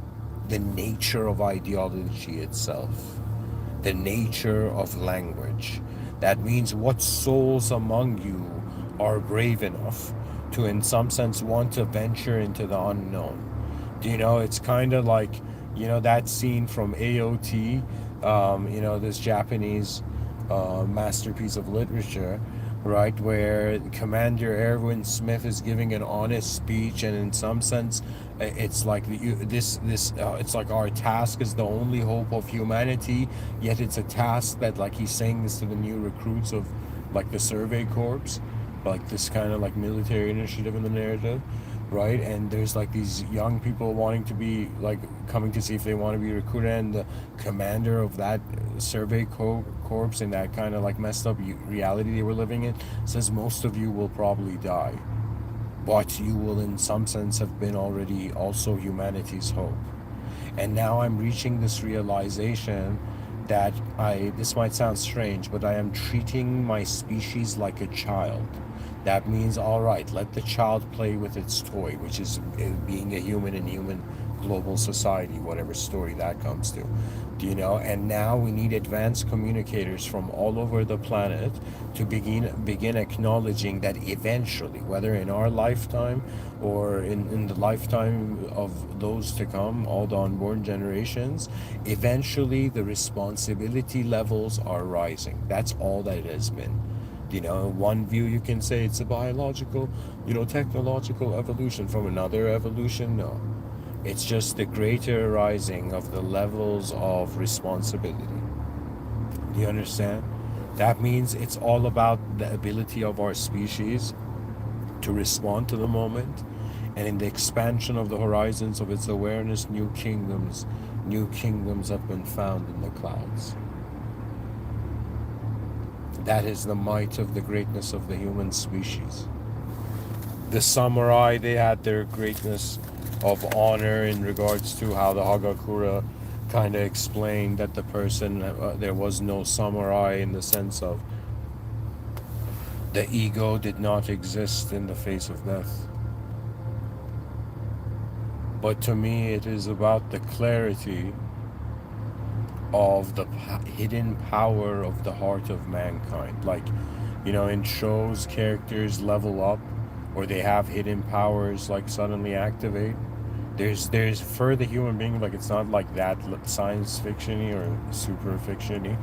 the nature of ideology itself, the nature of language. That means what souls among you are brave enough to, in some sense, want to venture into the unknown. You know, it's kind of like, that scene from AOT, this Japanese masterpiece of literature, right? Where Commander Erwin Smith is giving an honest speech, and in some sense, it's like it's like our task is the only hope of humanity. Yet it's a task that, like, he's saying this to the new recruits of, like, the Survey Corps, like this kind of like military initiative in the narrative, right? And there's like these young people wanting to be like coming to see if they want to be recruited, and the commander of that corps in that kind of like messed up reality they were living in says most of you will probably die, but you will in some sense have been already also humanity's hope. And now I'm reaching this realization that this might sound strange, but I am treating my species like a child. That means, all right, let the child play with its toy, which is being a human in human global society, whatever story that comes to. And now we need advanced communicators from all over the planet to begin acknowledging that eventually, whether in our lifetime or in the lifetime of those to come, all the unborn generations, eventually the responsibility levels are rising. That's all that it has been. One view you can say it's a biological, technological evolution. From another evolution, no. It's just the greater rising of the levels of responsibility. Do you understand? That means it's all about the ability of our species to respond to the moment, and in the expansion of the horizons of its awareness, new kingdoms have been found in the clouds. That is the might of the greatness of the human species. The samurai, they had their greatness of honor in regards to how the Hagakura kind of explained that the person, there was no samurai in the sense of the ego did not exist in the face of death. But to me, it is about the clarity of the hidden power of the heart of mankind. Like, in shows, characters level up, or they have hidden powers like suddenly activate. There's for the human being, like, it's not like that science fiction-y or super fiction-y,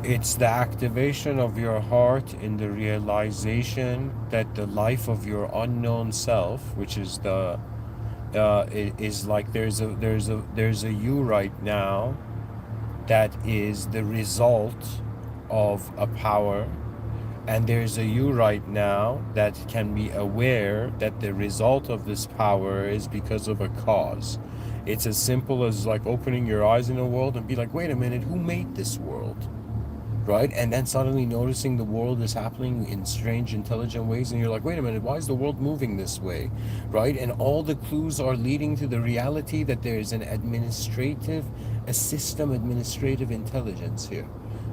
It's the activation of your heart in the realization that the life of your unknown self, which is is like there's a you right now that is the result of a power, and there's a you right now that can be aware that the result of this power is because of a cause. It's as simple as like opening your eyes in the world and be like, wait a minute, who made this world? Right? And then suddenly noticing the world is happening in strange, intelligent ways, and you're like, wait a minute, why is the world moving this way? Right? And all the clues are leading to the reality that there is a system administrative intelligence here.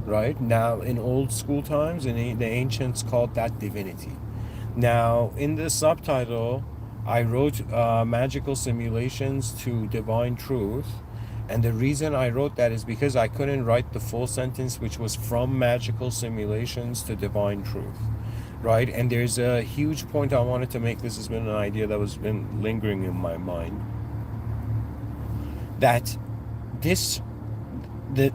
Right? Now, in old school times, the ancients called that divinity. Now, in the subtitle, I wrote magical simulations to divine truth. And the reason I wrote that is because I couldn't write the full sentence, which was from magical simulations to divine truth, right? And there's a huge point I wanted to make. This has been an idea that was been lingering in my mind. That the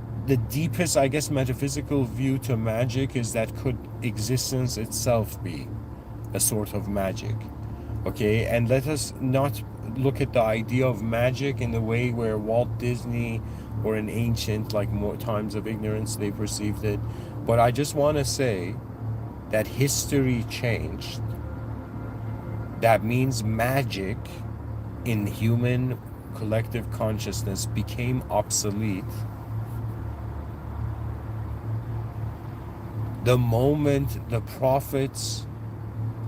deepest, I guess, metaphysical view to magic is that could existence itself be a sort of magic? Okay, and let us not look at the idea of magic in the way where Walt Disney or in ancient, like, more times of ignorance, they perceived it. But I just want to say that history changed. That means magic in human collective consciousness became obsolete the moment the prophets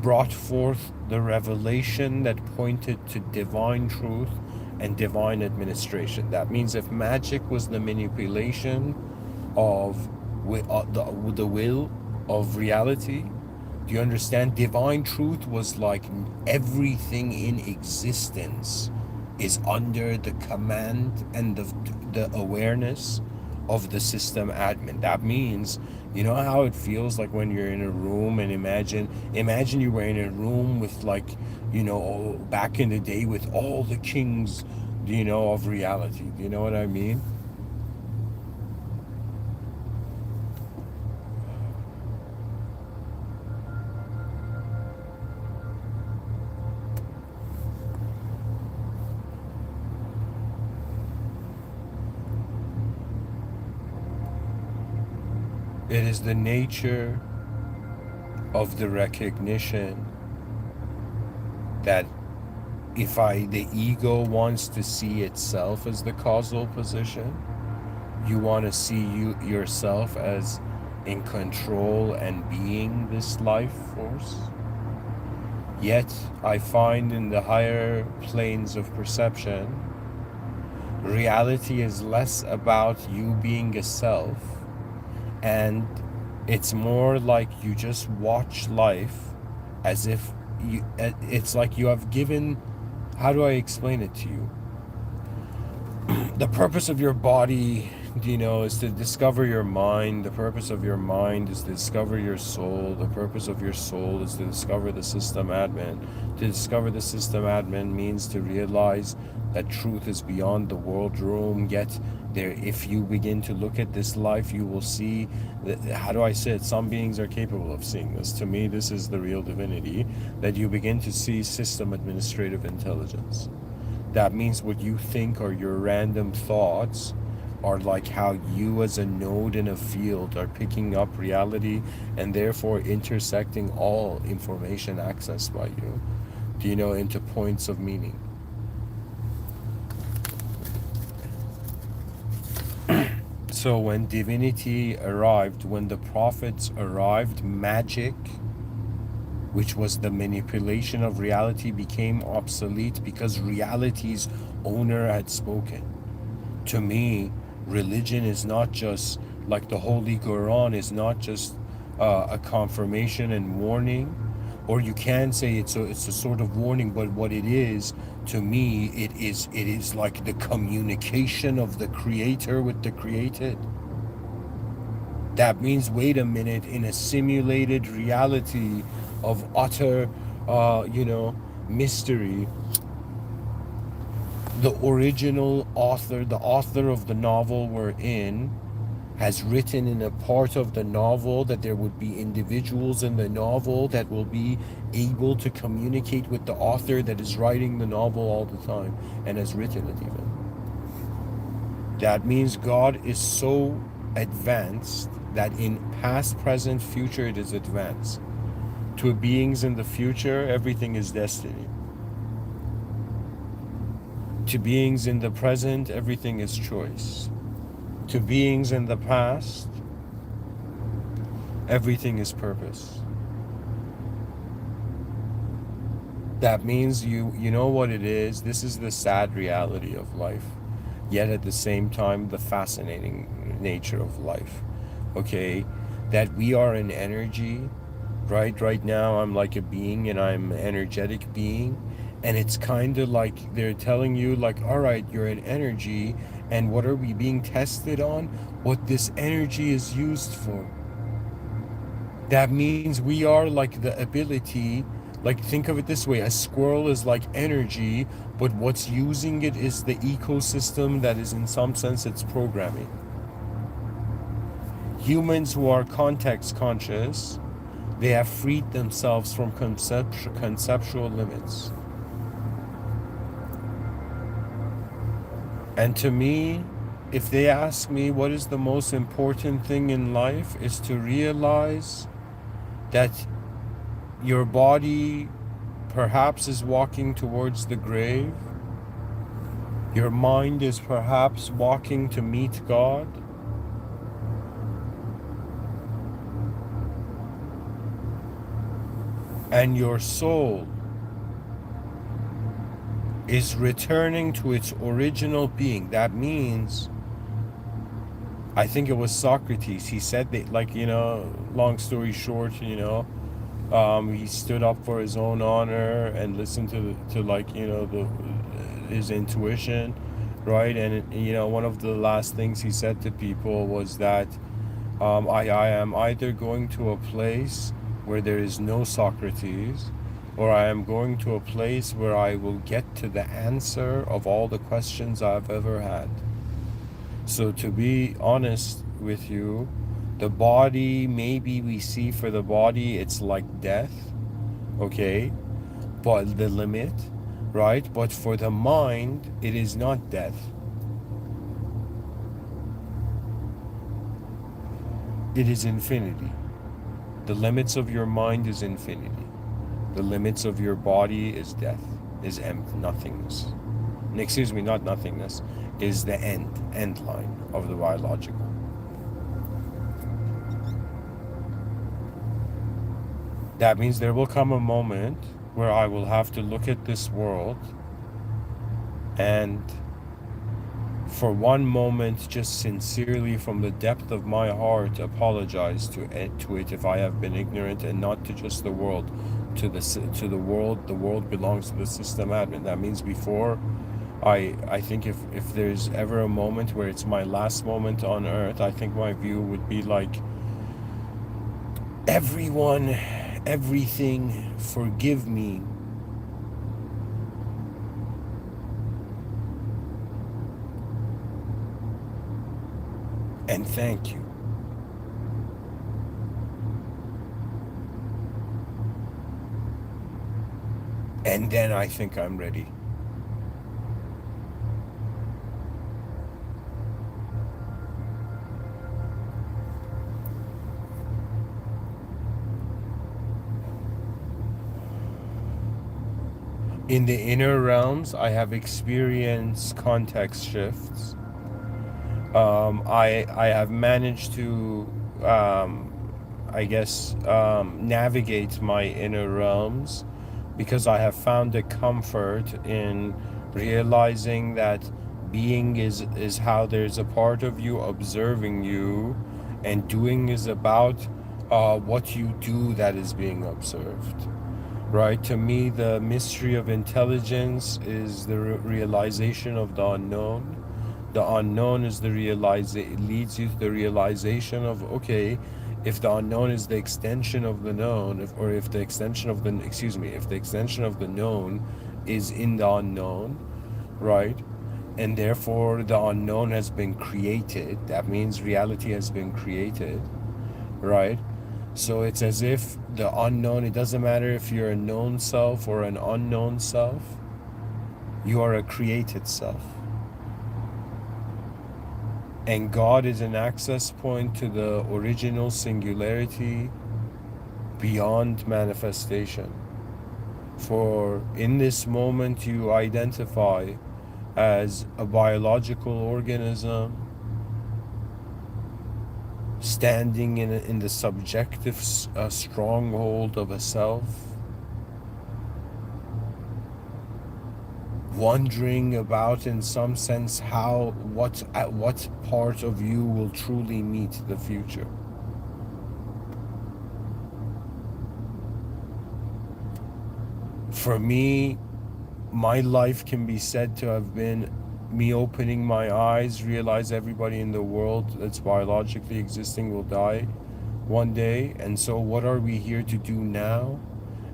brought forth the revelation that pointed to divine truth and divine administration. That means if magic was the manipulation of the will of reality, do you understand? Divine truth was like everything in existence is under the command and the awareness of the system admin. That means You know how it feels like when you're in a room, and imagine you were in a room with, like, back in the day, with all the kings, of reality. Do you know what I mean? It is the nature of the recognition that if the ego wants to see itself as the causal position, you want to see yourself as in control and being this life force. Yet I find in the higher planes of perception, reality is less about you being a self, and it's more like you just watch life as if it's like you have given, how do I explain it to you? The purpose of your body, is to discover your mind. The purpose of your mind is to discover your soul. The purpose of your soul is to discover the system admin. To discover the system admin means to realize that truth is beyond the world room. Yet there, if you begin to look at this life, you will see that, how do I say it? Some beings are capable of seeing this. To me, this is the real divinity, that you begin to see system administrative intelligence. That means what you think are your random thoughts are like how you as a node in a field are picking up reality and therefore intersecting all information accessed by you, into points of meaning. So when divinity arrived, when the prophets arrived, magic, which was the manipulation of reality, became obsolete because reality's owner had spoken. To me, religion is not just like the Holy Quran, is not just a confirmation and warning, or you can say it's a sort of warning, but what it is, to me, it is like the communication of the creator with the created. That means, wait a minute, in a simulated reality of utter, mystery, the original author, the author of the novel we're in, has written in a part of the novel that there would be individuals in the novel that will be able to communicate with the author that is writing the novel all the time and has written it even. That means God is so advanced that in past, present, future, it is advanced. To beings in the future, everything is destiny. To beings in the present, everything is choice. To beings in the past, everything is purpose. That means you know what it is. This is the sad reality of life, yet at the same time, the fascinating nature of life. Okay, that we are an energy, right? Right now, I'm like a being, and I'm an energetic being. And it's kind of like they're telling you, like, all right, you're an energy, and what are we being tested on? What this energy is used for. That means we are like the ability, like, think of it this way: a squirrel is like energy, but what's using it is the ecosystem that is, in some sense, it's programming. Humans who are context conscious, they have freed themselves from conceptual limits. And to me, if they ask me what is the most important thing in life, is to realize that your body perhaps is walking towards the grave. Your mind is perhaps walking to meet God. And your soul is returning to its original being. That means, I think it was Socrates, he said that, like, long story short, he stood up for his own honor and listened to like, his intuition, right? And one of the last things he said to people was that I am either going to a place where there is no Socrates, or I am going to a place where I will get to the answer of all the questions I've ever had. So, to be honest with you, the body, maybe we see for the body, it's like death, okay? But the limit, right? But for the mind, it is not death, it is infinity. The limits of your mind is infinity. The limits of your body is death, is nothingness. Excuse me, not nothingness, is the end line of the biological. That means there will come a moment where I will have to look at this world and for one moment just sincerely from the depth of my heart apologize to it if I have been ignorant, and not to just the world, to the world. The world belongs to the system admin. That means before I think if there's ever a moment where it's my last moment on earth, I think my view would be like, everyone, everything, forgive me. And thank you. And then I think I'm ready. In the inner realms, I have experienced context shifts. I have managed to, I guess, navigate my inner realms because I have found a comfort in realizing that being is how there's a part of you observing you, and doing is about what you do that is being observed. Right? To me, the mystery of intelligence is the realization of the unknown. The unknown is the leads you to the realization of, okay, if the unknown is the extension of the known, if the extension of the if the extension of the known is in the unknown, right? And therefore the unknown has been created. That means reality has been created, right? So it's as if the unknown, it doesn't matter if you're a known self or an unknown self, you are a created self. And God is an access point to the original singularity beyond manifestation. For in this moment you identify as a biological organism standing in the subjective stronghold of a self, wondering about, in some sense, at what part of you will truly meet the future. For me, my life can be said to have been me opening my eyes, realize everybody in the world that's biologically existing will die one day, and so what are we here to do now?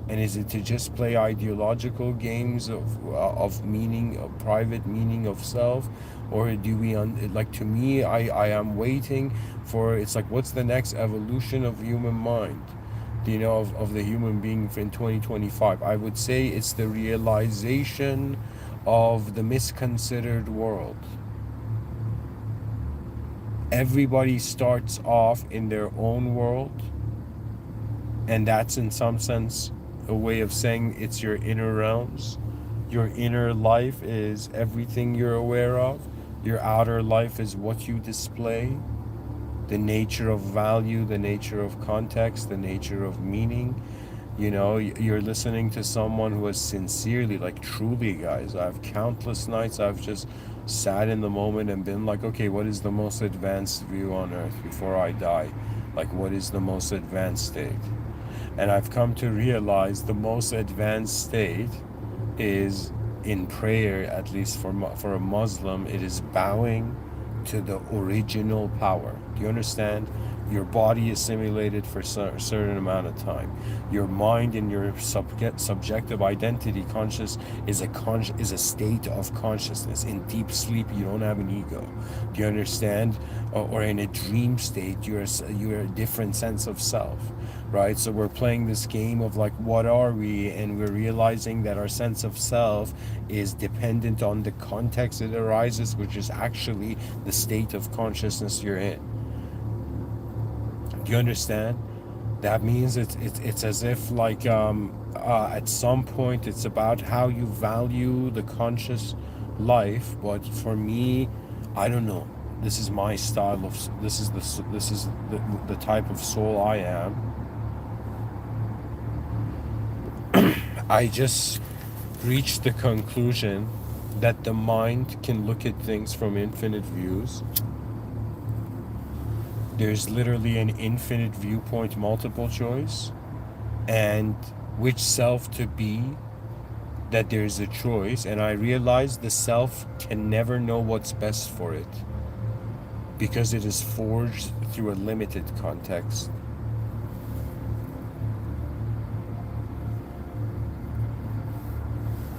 And is it to just play ideological games of meaning, of private meaning of self, or do we like, to me, I am waiting for, it's like, what's the next evolution of human mind, of the human being in 2025? I would say it's the realization of the misconsidered world. Everybody starts off in their own world, and that's in some sense a way of saying it's your inner realms. Your inner life is everything you're aware of. Your outer life is what you display, the nature of value, the nature of context, the nature of meaning. You're listening to someone who has sincerely, like, truly, guys, I have countless nights I've just sat in the moment and been like, okay, what is the most advanced view on earth before I die? Like, what is the most advanced state? And I've come to realize the most advanced state is in prayer, at least for a Muslim, it is bowing to the original power. Do you understand? Your body is simulated for a certain amount of time. Your mind and your subjective identity conscious is a state of consciousness. In deep sleep, you don't have an ego. Do you understand? Or in a dream state, you're a different sense of self, right? So we're playing this game of like, what are we? And we're realizing that our sense of self is dependent on the context it arises, which is actually the state of consciousness you're in. Do you understand? That means it's as if like at some point it's about how you value the conscious life. But for me, I don't know. This is my style of this is the type of soul I am. I just reached the conclusion that the mind can look at things from infinite views. There's literally an infinite viewpoint multiple choice, and which self to be, that there's a choice. And I realize the self can never know what's best for it because it is forged through a limited context.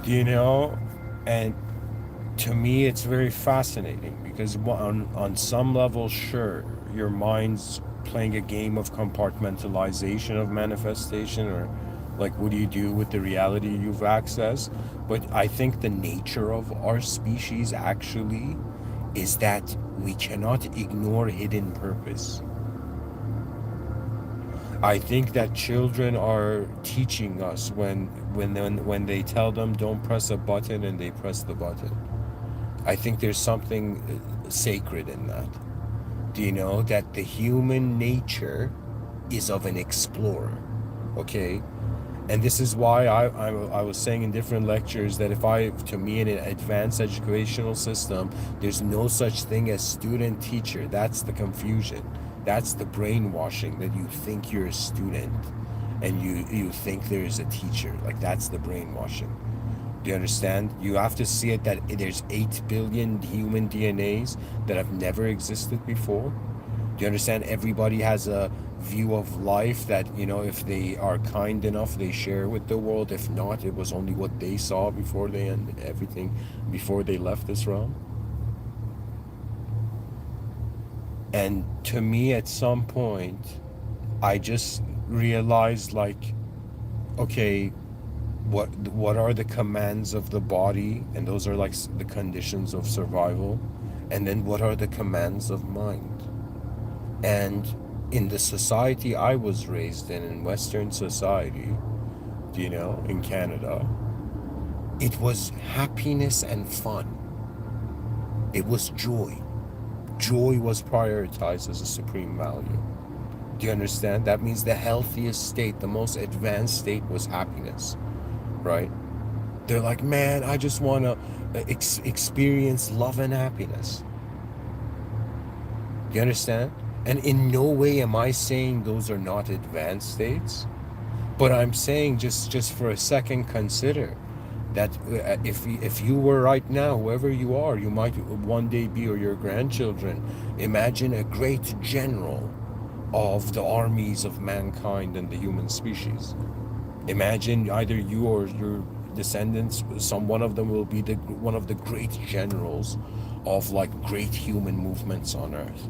You know, and to me it's very fascinating because on some level, sure, your mind's playing a game of compartmentalization of manifestation, or like, what do you do with the reality you've accessed? But I think the nature of our species actually is that we cannot ignore hidden purpose. I think that children are teaching us when they tell them don't press a button and they press the button. I think there's something sacred in that. Do you know that the human nature is of an explorer? Okay? And this is why I was saying in different lectures that to me in an advanced educational system, there's no such thing as student teacher. That's the confusion. That's the brainwashing, that you think you're a student and you think there is a teacher. Like, that's the brainwashing. Do you understand? You have to see it that there's 8 billion human DNAs that have never existed before. Do you understand? Everybody has a view of life that, you know, if they are kind enough, they share with the world. If not, it was only what they saw before they left this realm. And to me, at some point, I just realized, like, okay, what are the commands of the body? And those are like the conditions of survival. And then what are the commands of mind? And in the society I was raised in Western society, you know, in Canada, it was happiness and fun. It was joy. Joy was prioritized as a supreme value. Do you understand? That means the healthiest state, the most advanced state, was happiness, right? They're like, man, I just want to experience love and happiness. Do you understand? And in no way am I saying those are not advanced states, but I'm saying just for a second, consider that if you were right now, whoever you are, you might one day be, or your grandchildren, imagine a great general of the armies of mankind and the human species. Imagine either you or your descendants, one of them will be one of the great generals of like great human movements on earth.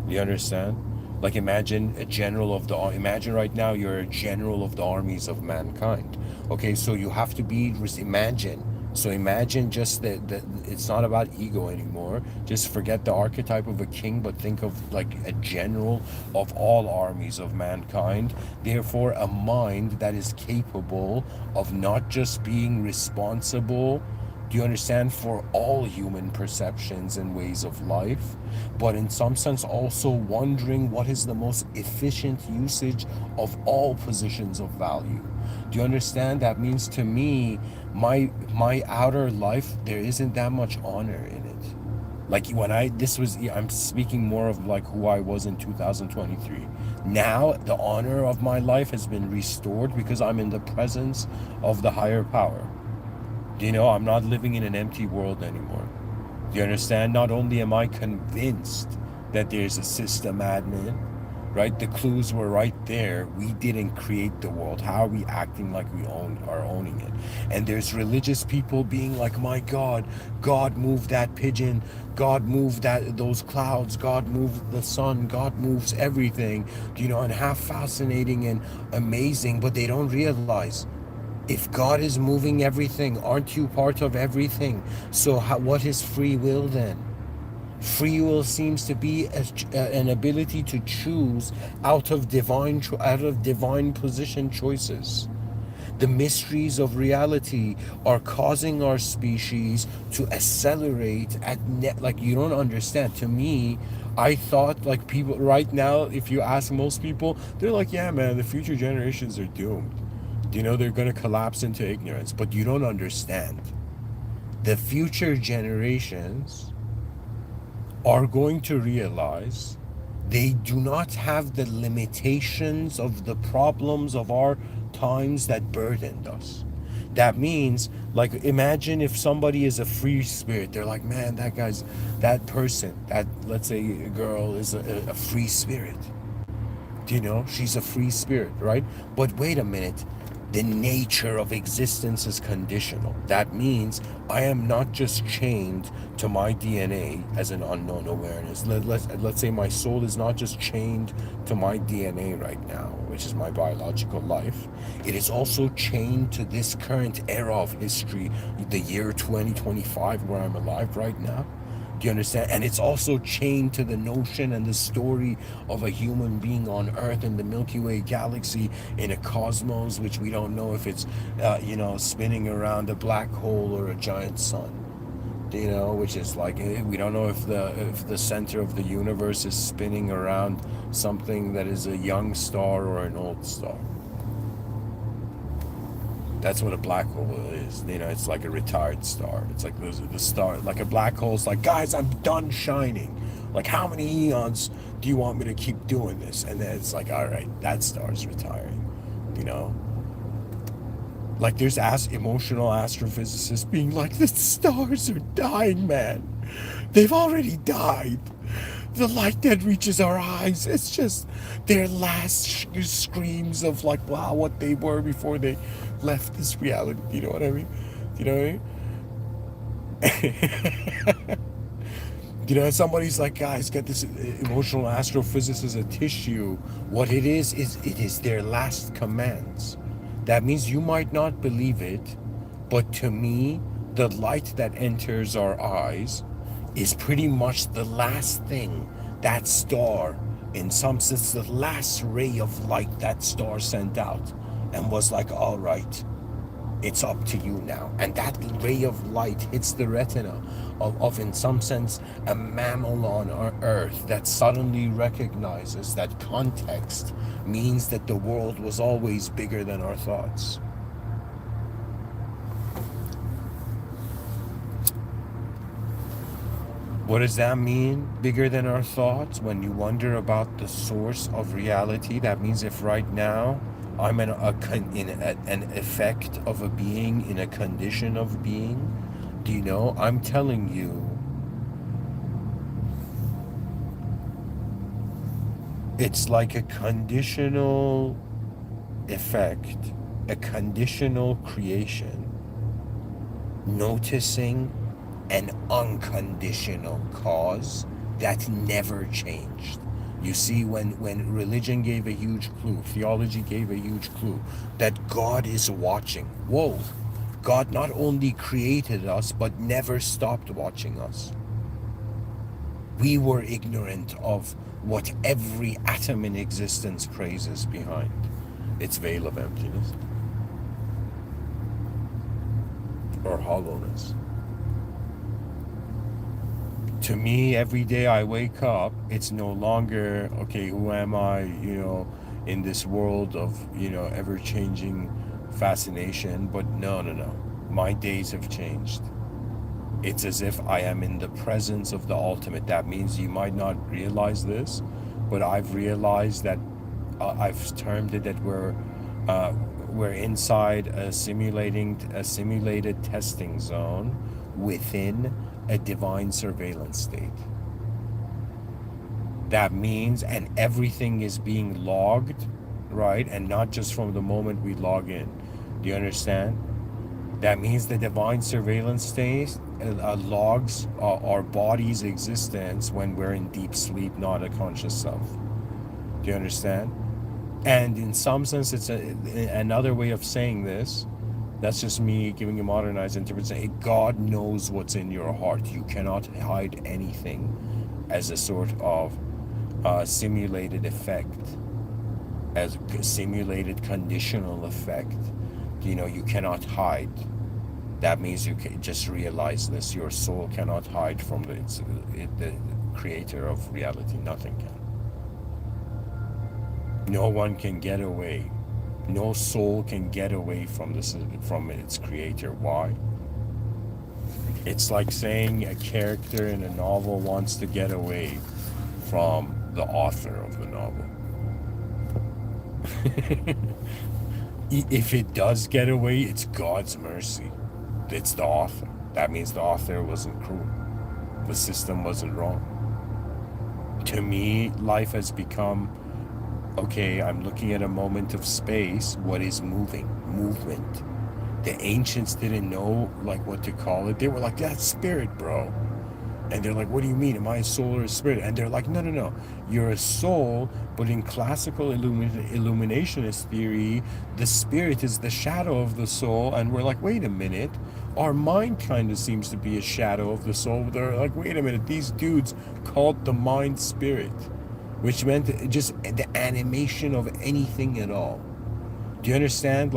You understand? Like, imagine imagine right now you're a general of the armies of mankind. Okay, so you have to imagine just that it's not about ego anymore. Just forget the archetype of a king, but think of like a general of all armies of mankind. Therefore, a mind that is capable of not just being responsible, do you understand, for all human perceptions and ways of life, but in some sense also wondering what is the most efficient usage of all positions of value. Do you understand? That means to me, my outer life, there isn't that much honor in it. Like I'm speaking more of like who I was in 2023. Now the honor of my life has been restored because I'm in the presence of the higher power. You know, I'm not living in an empty world anymore. Do you understand? Not only am I convinced that there's a system admin, right? The clues were right there. We didn't create the world. How are we acting like we are owning it? And there's religious people being like, my God, God moved that pigeon, God moved those clouds, God moved the sun, God moves everything, and how fascinating and amazing, but they don't realize, if God is moving everything, aren't you part of everything? So what is free will then? Free will seems to be an ability to choose out of divine position choices. The mysteries of reality are causing our species to accelerate like, you don't understand. To me, I thought, like, people right now, if you ask most people, they're like, yeah, man, the future generations are doomed. They're going to collapse into ignorance. But you don't understand. The future generations are going to realize they do not have the limitations of the problems of our times that burdened us. That means, like, imagine if somebody is a free spirit. They're like, man, that person, that, let's say, a girl is a free spirit. She's a free spirit, right? But wait a minute. The nature of existence is conditional. That means I am not just chained to my DNA as an unknown awareness. Let's say my soul is not just chained to my DNA right now, which is my biological life. It is also chained to this current era of history, the year 2025, where I'm alive right now. Do you understand? And it's also chained to the notion and the story of a human being on Earth in the Milky Way galaxy, in a cosmos which we don't know if it's, spinning around a black hole or a giant sun. Which is like, we don't know if the center of the universe is spinning around something that is a young star or an old star. That's what a black hole is. It's like a retired star. It's like the star, like a black hole's like, guys, I'm done shining. Like, how many eons do you want me to keep doing this? And then it's like, all right, that star's retiring. Like, there's emotional astrophysicists being like, the stars are dying, man. They've already died. The light that reaches our eyes, it's just their last screams of, like, wow, what they were before they left this reality. You know what I mean? You know what I mean? Somebody's like, guys, get this emotional astrophysics as a tissue. What it is their last commands. That means you might not believe it, but to me, the light that enters our eyes is pretty much the last thing that star, in some sense, the last ray of light that star sent out, and was like, all right, it's up to you now. And that ray of light hits the retina of in some sense, a mammal on our Earth that suddenly recognizes that context means that the world was always bigger than our thoughts. What does that mean, bigger than our thoughts? When you wonder about the source of reality, that means if right now I'm in an effect of a being, in a condition of being, I'm telling you, it's like a conditional effect, a conditional creation, noticing an unconditional cause that never changed. You see, when religion gave a huge clue, theology gave a huge clue, that God is watching. Whoa, God not only created us, but never stopped watching us. We were ignorant of what every atom in existence praises behind its veil of emptiness or hollowness. To me, every day I wake up, it's no longer, okay, who am I, in this world of, ever-changing fascination. But no. My days have changed. It's as if I am in the presence of the ultimate. That means you might not realize this, but I've realized that I've termed it that we're inside a simulated testing zone within a divine surveillance state. That means, and everything is being logged, right? And not just from the moment we log in. Do you understand? That means the divine surveillance state logs our body's existence when we're in deep sleep, not a conscious self. Do you understand? And in some sense, it's another way of saying this. That's just me giving a modernized interpretation. God knows what's in your heart. You cannot hide anything as a sort of simulated effect, as a simulated conditional effect. You cannot hide. That means you can just realize this. Your soul cannot hide from the creator of reality. Nothing can. No one can get away. No soul can get away from its creator. Why? It's like saying a character in a novel wants to get away from the author of the novel. If it does get away, it's God's mercy. It's the author. That means the author wasn't cruel. The system wasn't wrong. To me, life has become, okay, I'm looking at a moment of space. What is moving? Movement. The ancients didn't know what to call it. They were like, that's spirit, bro. And they're like, what do you mean? Am I a soul or a spirit? And they're like, no. You're a soul, but in classical illuminationist theory, the spirit is the shadow of the soul. And we're like, wait a minute. Our mind kind of seems to be a shadow of the soul. They're like, wait a minute. These dudes called the mind spirit, which meant just the animation of anything at all. Do you understand?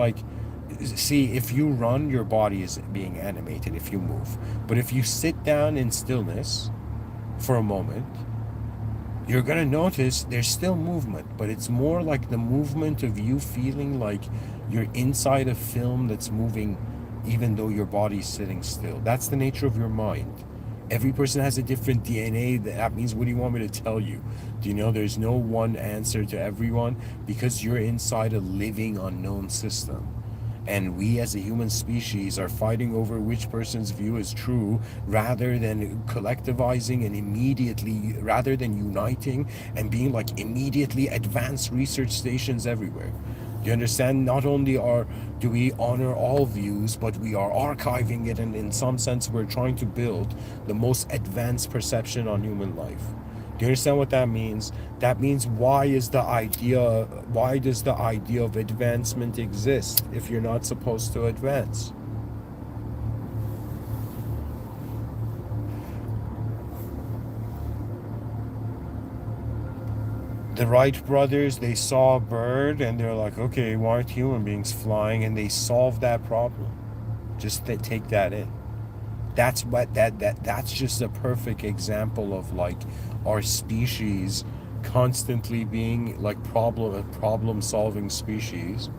See, if you run, your body is being animated if you move. But if you sit down in stillness for a moment, you're going to notice there's still movement, but it's more like the movement of you feeling like you're inside a film that's moving even though your body's sitting still. That's the nature of your mind. Every person has a different DNA. That means, what do you want me to tell you? Do you know there's no one answer to everyone? Because you're inside a living unknown system. And we as a human species are fighting over which person's view is true, rather than collectivizing and rather than uniting and being immediately advanced research stations everywhere. You understand? Not only do we honor all views, but we are archiving it, and in some sense we're trying to build the most advanced perception on human life. Do you understand what that means? That means why does the idea of advancement exist if you're not supposed to advance? The Wright brothers, they saw a bird and they're like, okay, why aren't human beings flying? And they solved that problem. Just take that in. That's just a perfect example of our species constantly being a problem solving species,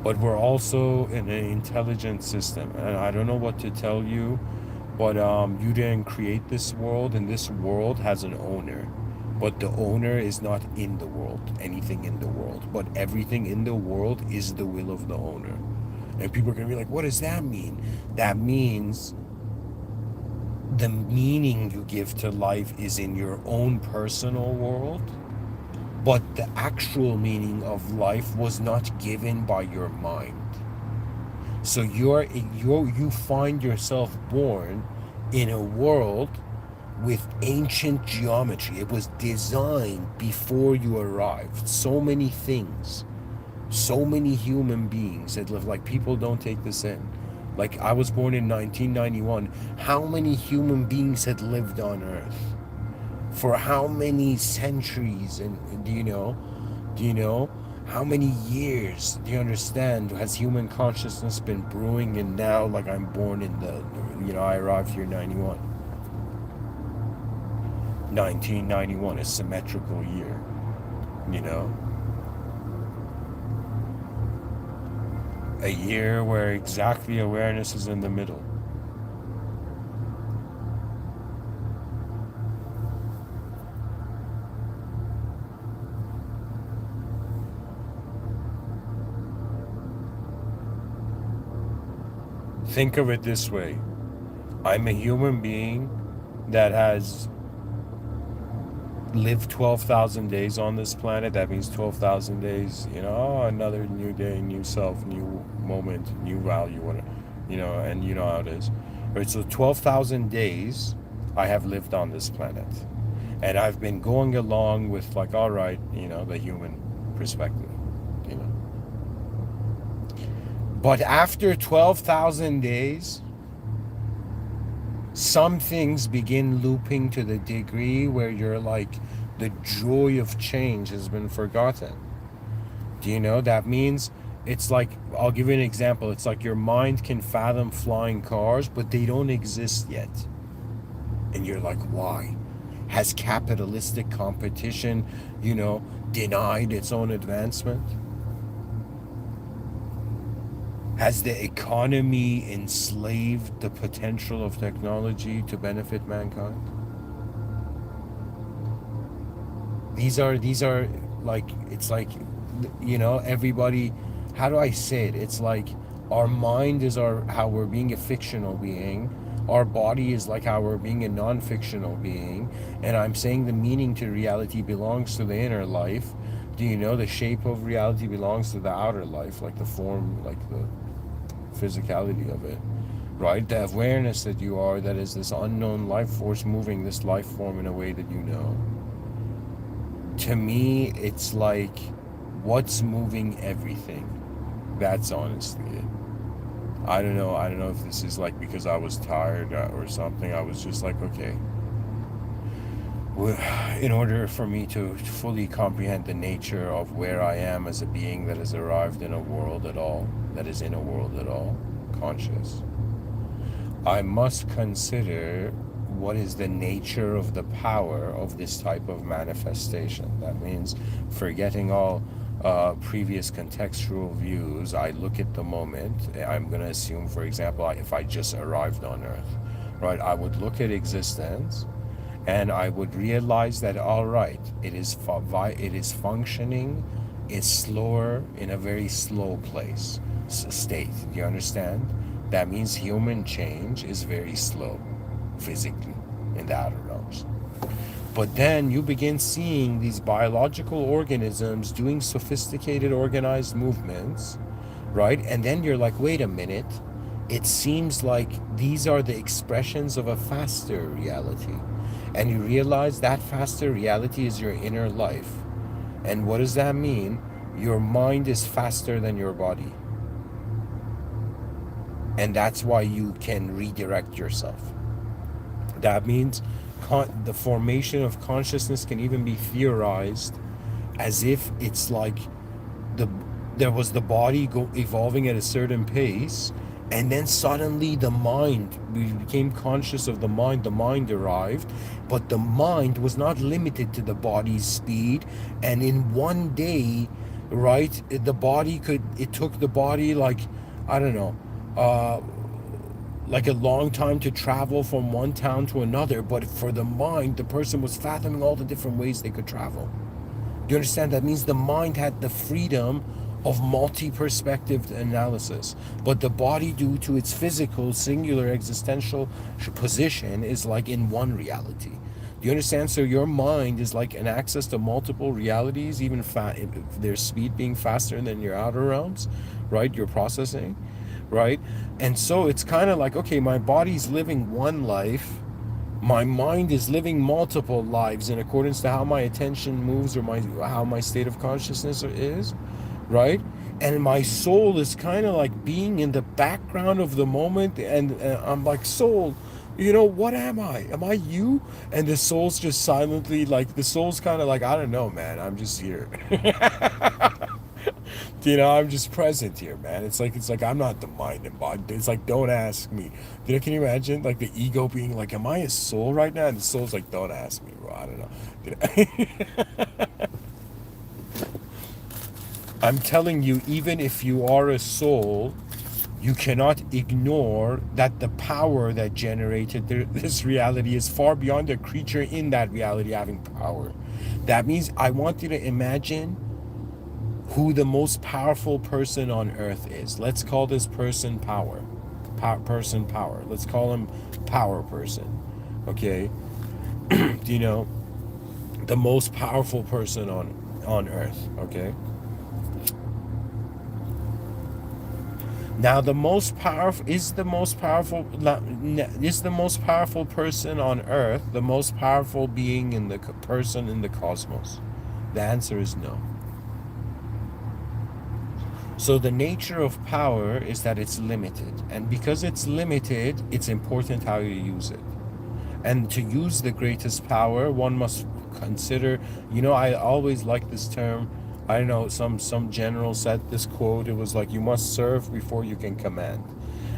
but we're also in an intelligent system. And I don't know what to tell you, but you didn't create this world, and this world has an owner, but the owner is not in the world, anything in the world, but everything in the world is the will of the owner. And people are going to be like, what does that mean? That means the meaning you give to life is in your own personal world, but the actual meaning of life was not given by your mind. So you find yourself born in a world with ancient geometry. It was designed before you arrived. So many things. So many human beings that live. People don't take this in. I was born in 1991. How many human beings had lived on Earth? For how many centuries? And do you know? How many years, do you understand, has human consciousness been brewing? And now, I'm born in I arrived here in 91. 1991, a symmetrical year, a year where exactly awareness is in the middle. Think of it this way. I'm a human being that has live 12,000 days on this planet. That means 12,000 days, another new day, new self, new moment, new value, and you know how it is. Right, so 12,000 days I have lived on this planet. And I've been going along with, like, all right, the human perspective, you know. But after 12,000 days, some things begin looping to the degree where you're like, the joy of change has been forgotten. Do you know? That means it's like, I'll give you an example. It's like your mind can fathom flying cars, but they don't exist yet. And you're like, why? Has capitalistic competition, denied its own advancement? Has the economy enslaved the potential of technology to benefit mankind? These are like, it's like, everybody, how do I say it? It's like our mind is how we're being a fictional being. Our body is like how we're being a non-fictional being. And I'm saying the meaning to reality belongs to the inner life. Do you know the shape of reality belongs to the outer life, like the form, like the physicality of it, right? The awareness that you are, that is this unknown life force moving this life form in a way that you know. To me, it's like, what's moving everything? That's honestly it. I don't know if this is like because I was tired or something. I was just like, okay, in order for me to fully comprehend the nature of where I am as a being that has arrived in a world at all, that is in a world at all, conscious, I must consider what is the nature of the power of this type of manifestation. That means forgetting all previous contextual views. I look at the moment. I'm going to assume, for example, if I just arrived on Earth, right, I would look at existence and I would realize that, all right, it is functioning, it's slower, in a very slow place, state. Do you understand? That means human change is very slow, physically, in the outer realms. But then you begin seeing these biological organisms doing sophisticated organized movements, right? And then you're like, wait a minute, it seems like these are the expressions of a faster reality. And you realize that faster reality is your inner life. And what does that mean? Your mind is faster than your body. And that's why you can redirect yourself. That means the formation of consciousness can even be theorized as if it's like there was the body evolving at a certain pace, and then suddenly we became conscious of the mind arrived, but the mind was not limited to the body's speed, and in one day, right, it took the body, like, I don't know, like a long time to travel from one town to another, but for the mind, the person was fathoming all the different ways they could travel. Do you understand? That means the mind had the freedom of multi-perspective analysis, but the body, due to its physical, singular, existential position, is like in one reality. Do you understand? So your mind is like an access to multiple realities, even their speed being faster than your outer realms, right? Your processing, right? And so it's kind of like, okay, my body's living one life, my mind is living multiple lives in accordance to how my attention moves, or how my state of consciousness is, right? And my soul is kind of like being in the background of the moment, and I'm like, soul, what am I? Am I you? And the soul's just silently, like, the soul's kind of like, I don't know, man, I'm just here. I'm just present here, man. It's like I'm not the mind and body. It's like, don't ask me. Can you imagine, like, the ego being like, am I a soul right now? And the soul's like, don't ask me, bro. I don't know. I'm telling you, even if you are a soul, you cannot ignore that the power that generated this reality is far beyond a creature in that reality having power. That means I want you to imagine who the most powerful person on earth is. Let's call this person power. Person power. Let's call him power person. Okay? the most powerful person on earth, okay? Now, the most powerful is the most powerful person on earth, the most powerful being in the person in the cosmos. The answer is no. So the nature of power is that it's limited, and because it's limited, it's important how you use it. And to use the greatest power, one must consider, I always like this term. I don't know, some general said this quote. It was like, you must serve before you can command.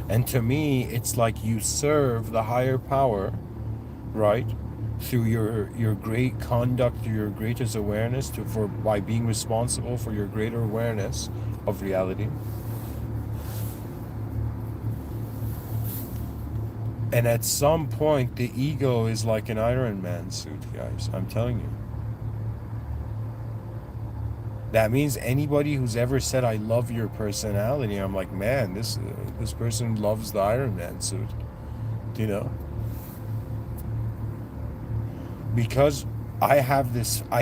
And to me, it's like you serve the higher power, right? Through your great conduct, your greatest awareness, by being responsible for your greater awareness of reality. And at some point, the ego is like an Iron Man suit, guys. I'm telling you. That means anybody who's ever said, I love your personality, I'm like, man, this person loves the Iron Man suit. You know? Because I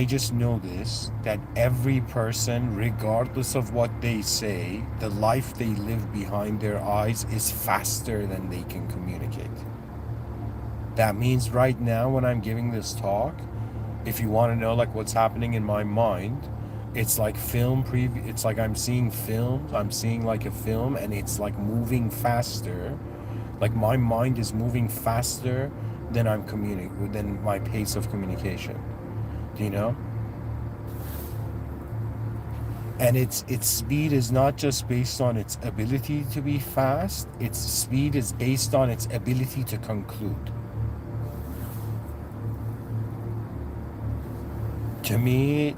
just know this, that every person, regardless of what they say, the life they live behind their eyes is faster than they can communicate. That means right now when I'm giving this talk, if you want to know like what's happening in my mind, it's like it's like I'm seeing films, I'm seeing like a film, and it's like moving faster. Like my mind is moving faster than than my pace of communication. Do you know? And its speed is not just based on its ability to be fast, its speed is based on its ability to conclude. To me,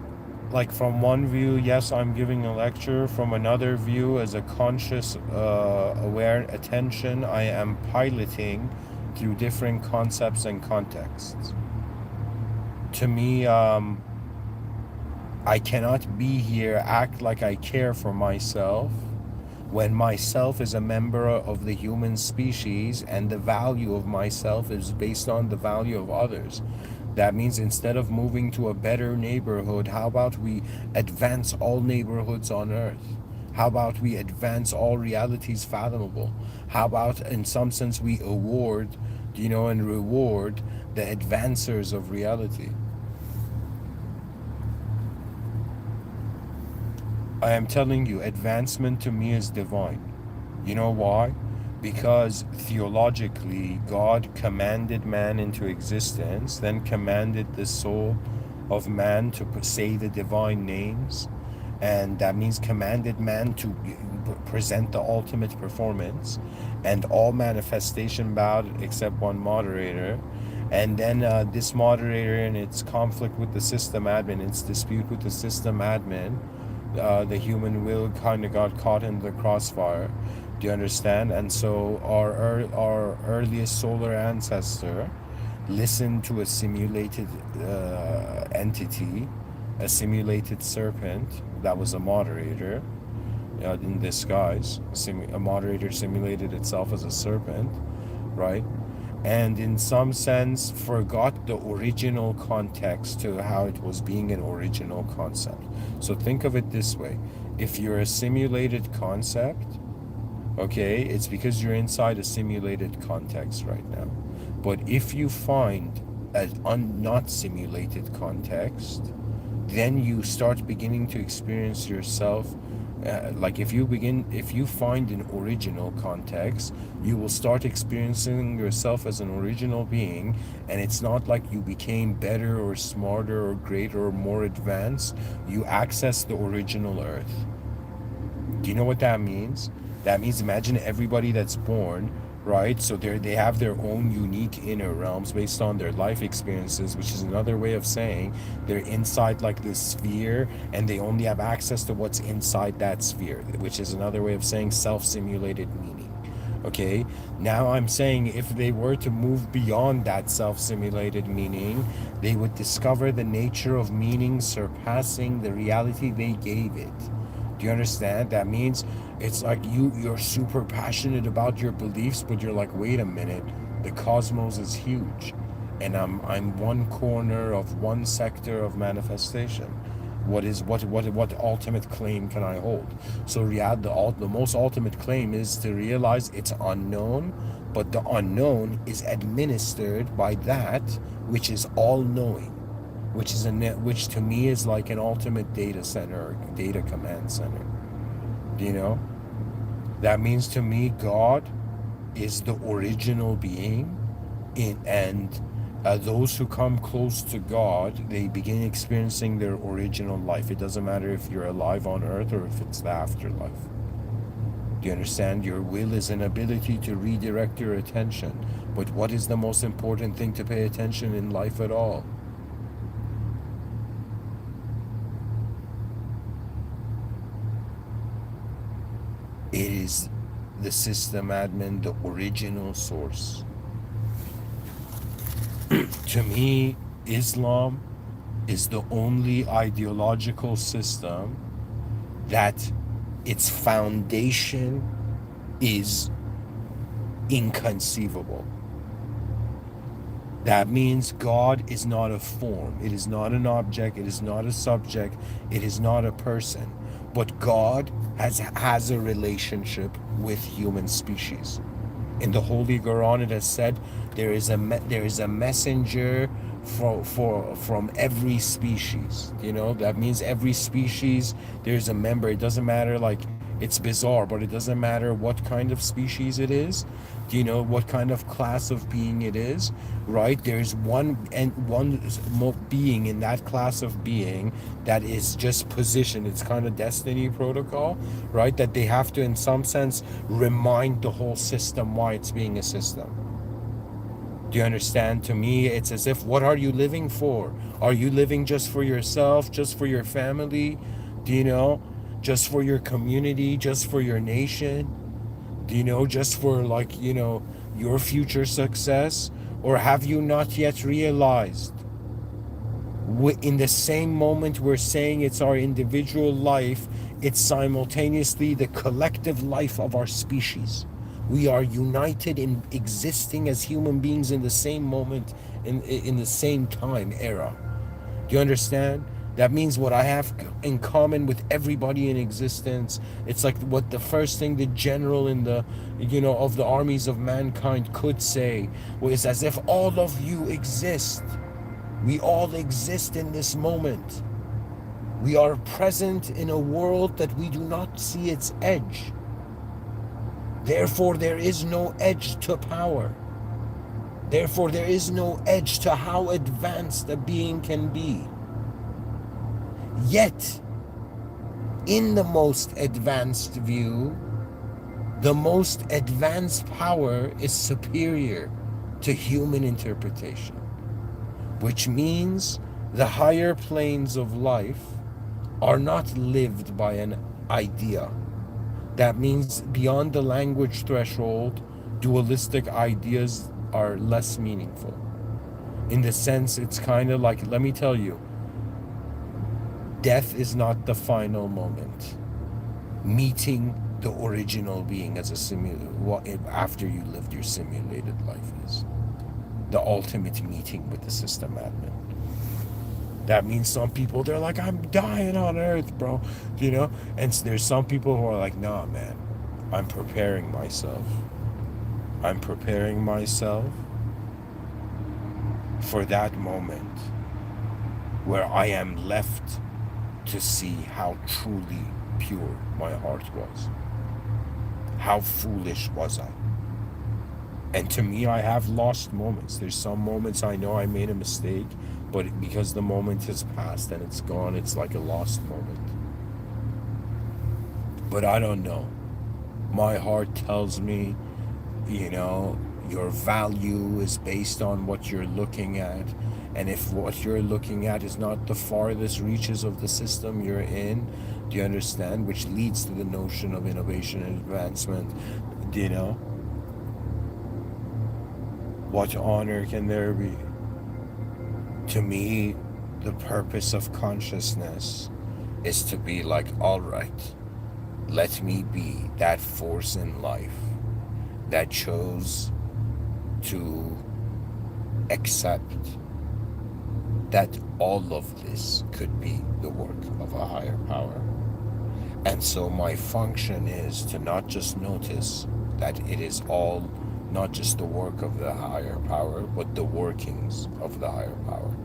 like from one view, yes, I'm giving a lecture. From another view, as a conscious, aware attention, I am piloting through different concepts and contexts. To me, I cannot be here, act like I care for myself, when myself is a member of the human species and the value of myself is based on the value of others. That means instead of moving to a better neighborhood, how about we advance all neighborhoods on earth? How about we advance all realities fathomable? How about in some sense we award, and reward the advancers of reality? I am telling you, advancement to me is divine. You know why? Because theologically, God commanded man into existence, then commanded the soul of man to say the divine names, and that means commanded man to present the ultimate performance, and all manifestation bowed except one moderator. And then this moderator, in its conflict with the system admin, its dispute with the system admin, the human will kind of got caught in the crossfire. Do you understand? And so our earliest solar ancestor listened to a simulated entity, a simulated serpent that was a moderator in disguise. A moderator simulated itself as a serpent, right? And in some sense forgot the original context to how it was being an original concept. So think of it this way. If you're a simulated concept, okay, it's because you're inside a simulated context right now. But if you find a not simulated context, then you start beginning to experience yourself. Like if you find an original context, you will start experiencing yourself as an original being, and it's not like you became better or smarter or greater or more advanced. You access the original earth. Do you know what that means? That means imagine everybody that's born, right? So they have their own unique inner realms based on their life experiences, which is another way of saying they're inside like this sphere, and they only have access to what's inside that sphere, which is another way of saying self-simulated meaning. Okay, now I'm saying if they were to move beyond that self-simulated meaning, they would discover the nature of meaning surpassing the reality they gave it. Do you understand? That means it's like you're super passionate about your beliefs, but you're like, wait a minute, the cosmos is huge. and I'm one corner of one sector of manifestation. What ultimate claim can I hold? So the most ultimate claim is to realize it's unknown, but the unknown is administered by that which is all knowing, which to me is like an ultimate data center or data command center. You know, that means to me God is the original being, and those who come close to God, they begin experiencing their original life. It doesn't matter if you're alive on earth or if it's the afterlife. Do you understand? Your will is an ability to redirect your attention. But what is the most important thing to pay attention in life at all? It is the system admin, the original source. To me, Islam is the only ideological system that its foundation is inconceivable. That means God is not a form, it is not an object, it is not a subject, it is not a person, but God has a relationship with human species. In the Holy Quran, it has said there is a messenger from every species. You know, that means every species there's a member. It doesn't matter, like, it's bizarre, but it doesn't matter what kind of species it is. Do you know what kind of class of being it is? Right? There's one being in that class of being that is just positioned. It's kind of destiny protocol, right? That they have to, in some sense, remind the whole system why it's being a system. Do you understand? To me, it's as if, what are you living for? Are you living just for yourself, just for your family? Do you know? Just for your community, just for your nation? Do you know, just for, like, you know, your future success? Or have you not yet realized, in the same moment we're saying it's our individual life, it's simultaneously the collective life of our species? We are united in existing as human beings in the same moment, in the same time era. Do you understand? That means what I have in common with everybody in existence, it's like what the first thing the general in the, you know, of the armies of mankind could say was, as if all of you exist. We all exist in this moment. We are present in a world that we do not see its edge. Therefore, there is no edge to power. Therefore, there is no edge to how advanced a being can be. Yet, in the most advanced view, the most advanced power is superior to human interpretation, which means the higher planes of life are not lived by an idea. That means beyond the language threshold, dualistic ideas are less meaningful. In the sense, it's kind of like, let me tell you, death is not the final moment. Meeting the original being as after you lived your simulated life is the ultimate meeting with the system admin. That means some people, they're like, I'm dying on earth, bro. You know? And there's some people who are like, nah, man, I'm preparing myself. I'm preparing myself for that moment where I am left to see how truly pure my heart was. How foolish was I? And to me, I have lost moments. There's some moments I know I made a mistake, but because the moment has passed and it's gone, it's like a lost moment. But I don't know. My heart tells me, you know, your value is based on what you're looking at. And if what you're looking at is not the farthest reaches of the system you're in, do you understand? Which leads to the notion of innovation and advancement, do you know? What honor can there be? To me, the purpose of consciousness is to be like, all right, let me be that force in life that chose to accept that all of this could be the work of a higher power. And so my function is to not just notice that it is all not just the work of the higher power, but the workings of the higher power.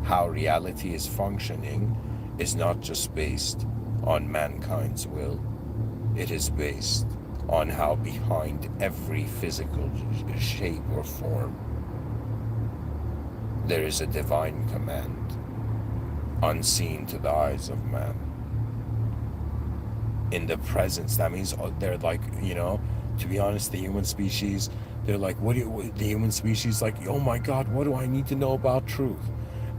How reality is functioning is not just based on mankind's will, it is based on how behind every physical shape or form there is a divine command, unseen to the eyes of man. In the presence, that means they're like, to be honest, the human species, they're like, the human species like, oh my God, what do I need to know about truth?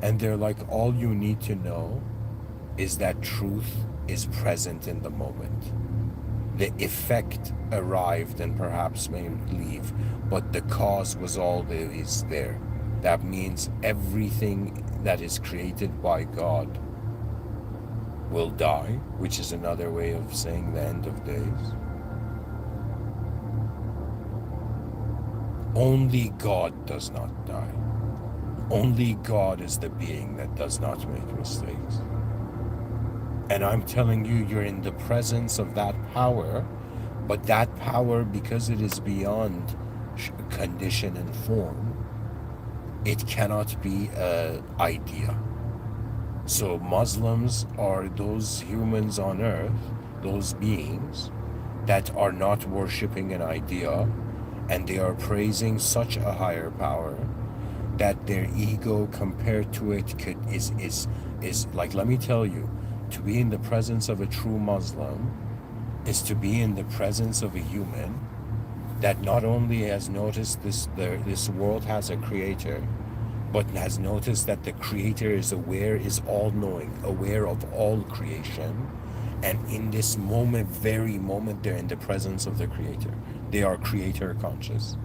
And they're like, all you need to know is that truth is present in the moment. The effect arrived and perhaps may leave, but the cause was always there. That means everything that is created by God will die, which is another way of saying the end of days. Only God does not die. Only God is the being that does not make mistakes. And I'm telling you, you're in the presence of that power, but that power, because it is beyond condition and form, it cannot be an idea. So Muslims are those humans on earth, those beings that are not worshiping an idea, and they are praising such a higher power that their ego compared to it is like, let me tell you, to be in the presence of a true Muslim is to be in the presence of a human that not only has noticed this world has a creator, but has noticed that the creator is aware, is all-knowing, aware of all creation, and in this moment, very moment, they're in the presence of the creator. They are creator conscious.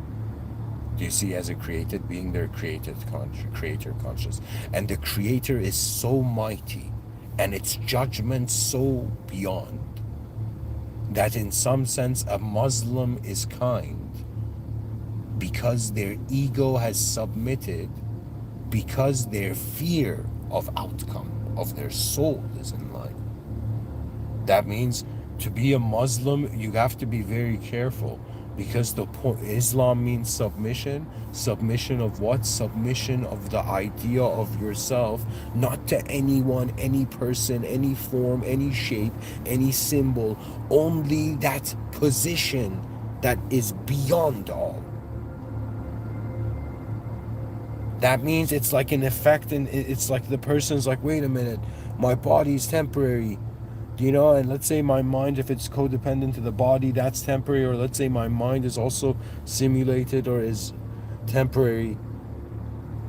Do you see, as a created being, they're creator conscious. And the creator is so mighty and its judgment so beyond that in some sense a Muslim is kind because their ego has submitted, because their fear of outcome of their soul is in line. That means to be a Muslim, you have to be very careful, because Islam means submission. Submission of what? Submission of the idea of yourself, not to anyone, any person, any form, any shape, any symbol, only that position that is beyond all. That means it's like an effect, and it's like the person's like, wait a minute, my body's temporary. And let's say my mind, if it's codependent to the body, that's temporary. Or let's say my mind is also simulated or is temporary,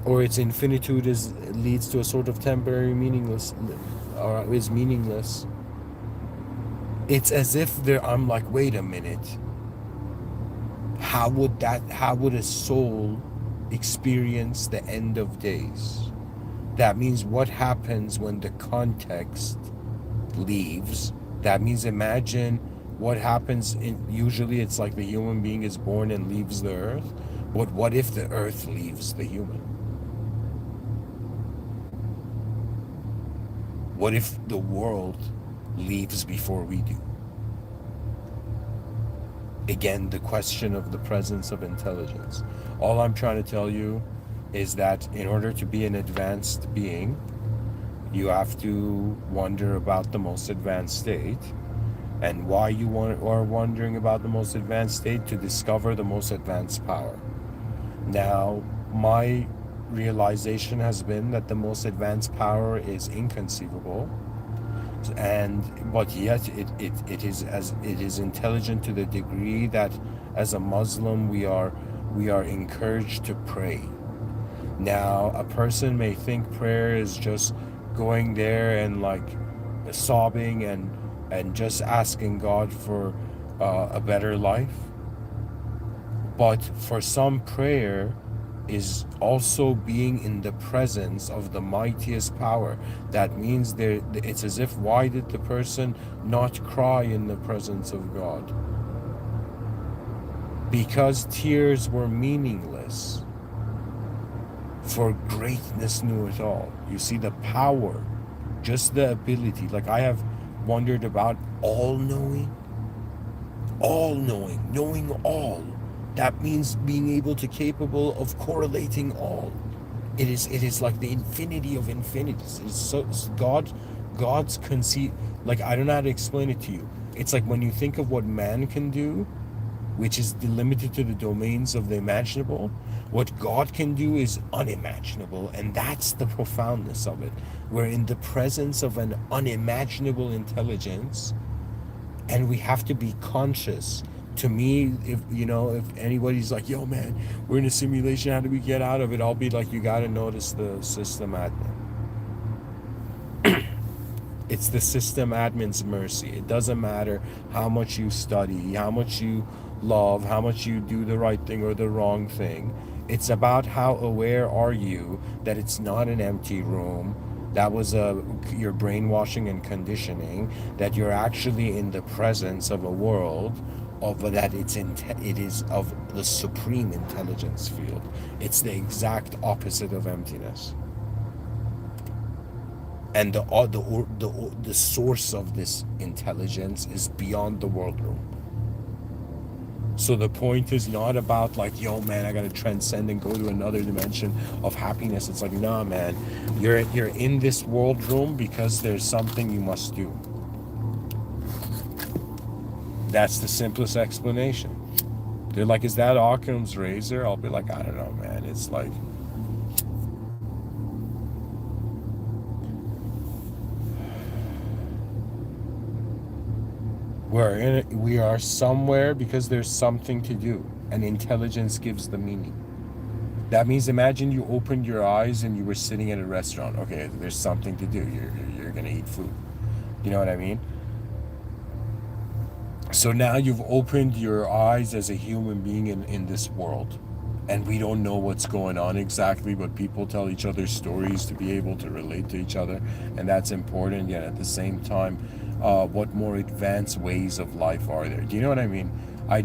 or its infinitude leads to a sort of temporary meaningless, or is meaningless. It's as if I'm like, wait a minute, how would a soul experience the end of days? That means what happens when the context leaves. That means imagine what happens usually it's like the human being is born and leaves the earth, but what if the earth leaves the human? What if the world leaves before we do? Again, the question of the presence of intelligence. All I'm trying to tell you is that in order to be an advanced being, you have to wonder about the most advanced state. And why you are wondering about the most advanced state? To discover the most advanced power. Now, my realization has been that the most advanced power is inconceivable, but yet it is intelligent to the degree that as a Muslim we are encouraged to pray. Now, a person may think prayer is just going there and like sobbing and just asking God for a better life. But for some, prayer is also being in the presence of the mightiest power. That means it's as if, why did the person not cry in the presence of God? Because tears were meaningless For greatness knew it all. You see the power, just the ability. Like I have wondered about all knowing, knowing all. That means being able to capable of correlating all. It is like the infinity of infinities. It's so God's conceit. Like I don't know how to explain it to you. It's like when you think of what man can do, which is limited to the domains of the imaginable, what God can do is unimaginable, and that's the profoundness of it. We're in the presence of an unimaginable intelligence, and we have to be conscious. To me, if anybody's like, yo man, we're in a simulation, how do we get out of it? I'll be like, you gotta notice the system admin. It's the system admin's mercy. It doesn't matter how much you study, how much you love, how much you do the right thing or the wrong thing. It's about how aware are you that it's not an empty room. That was your brainwashing and conditioning, that you're actually in the presence of a world of that it is of the supreme intelligence field. It's the exact opposite of emptiness. And the source of this intelligence is beyond the world room. So the point is not about like, yo man, I gotta transcend and go to another dimension of happiness. It's like, nah man, you're in this world room because there's something you must do. That's the simplest explanation. They're like, is that Occam's razor? I'll be like, I don't know man. It's like, we are somewhere because there's something to do, and intelligence gives the meaning. That means, imagine you opened your eyes and you were sitting at a restaurant. Okay, there's something to do. You're gonna eat food. You know what I mean? So now you've opened your eyes as a human being in this world, and we don't know what's going on exactly, but people tell each other stories to be able to relate to each other, and that's important. Yet at the same time, what more advanced ways of life are there? Do you know what I mean? I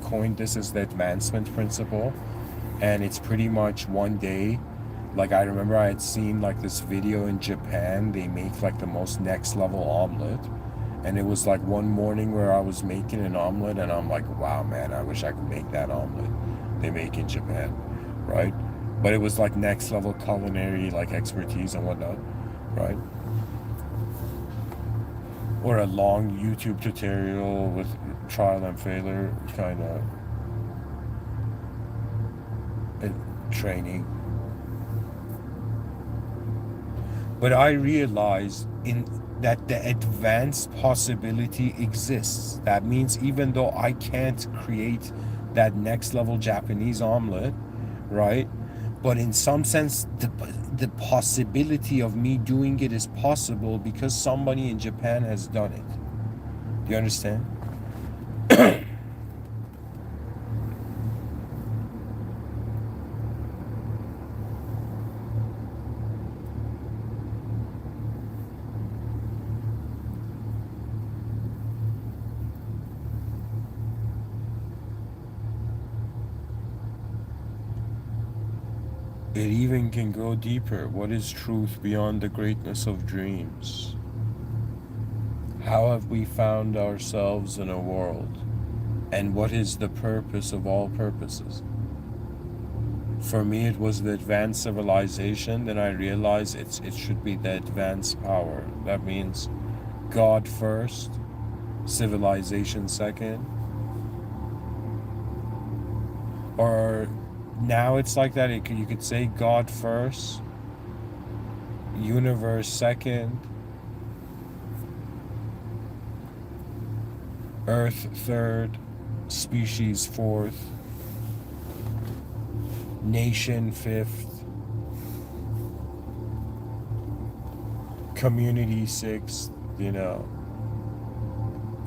coined this as the advancement principle, and it's pretty much one day. Like I remember I had seen like this video in Japan. They make like the most next level omelet. And it was like one morning where I was making an omelet, and I'm like, wow, man, I wish I could make that omelet they make in Japan, right? But it was like next level culinary, like expertise and whatnot, right? Or a long YouTube tutorial with trial and failure kind of training. But I realized that the advanced possibility exists. That means even though I can't create that next level Japanese omelet, right? But in some sense, the possibility of me doing it is possible because somebody in Japan has done it. Do you understand? It even can go deeper. What is truth beyond the greatness of dreams? How have we found ourselves in a world? And what is the purpose of all purposes? For me, it was the advanced civilization. Then I realized it should be the advanced power. That means God first, civilization second. Or now it's like that. You could say God first, universe second, earth third, species fourth, nation fifth, community sixth,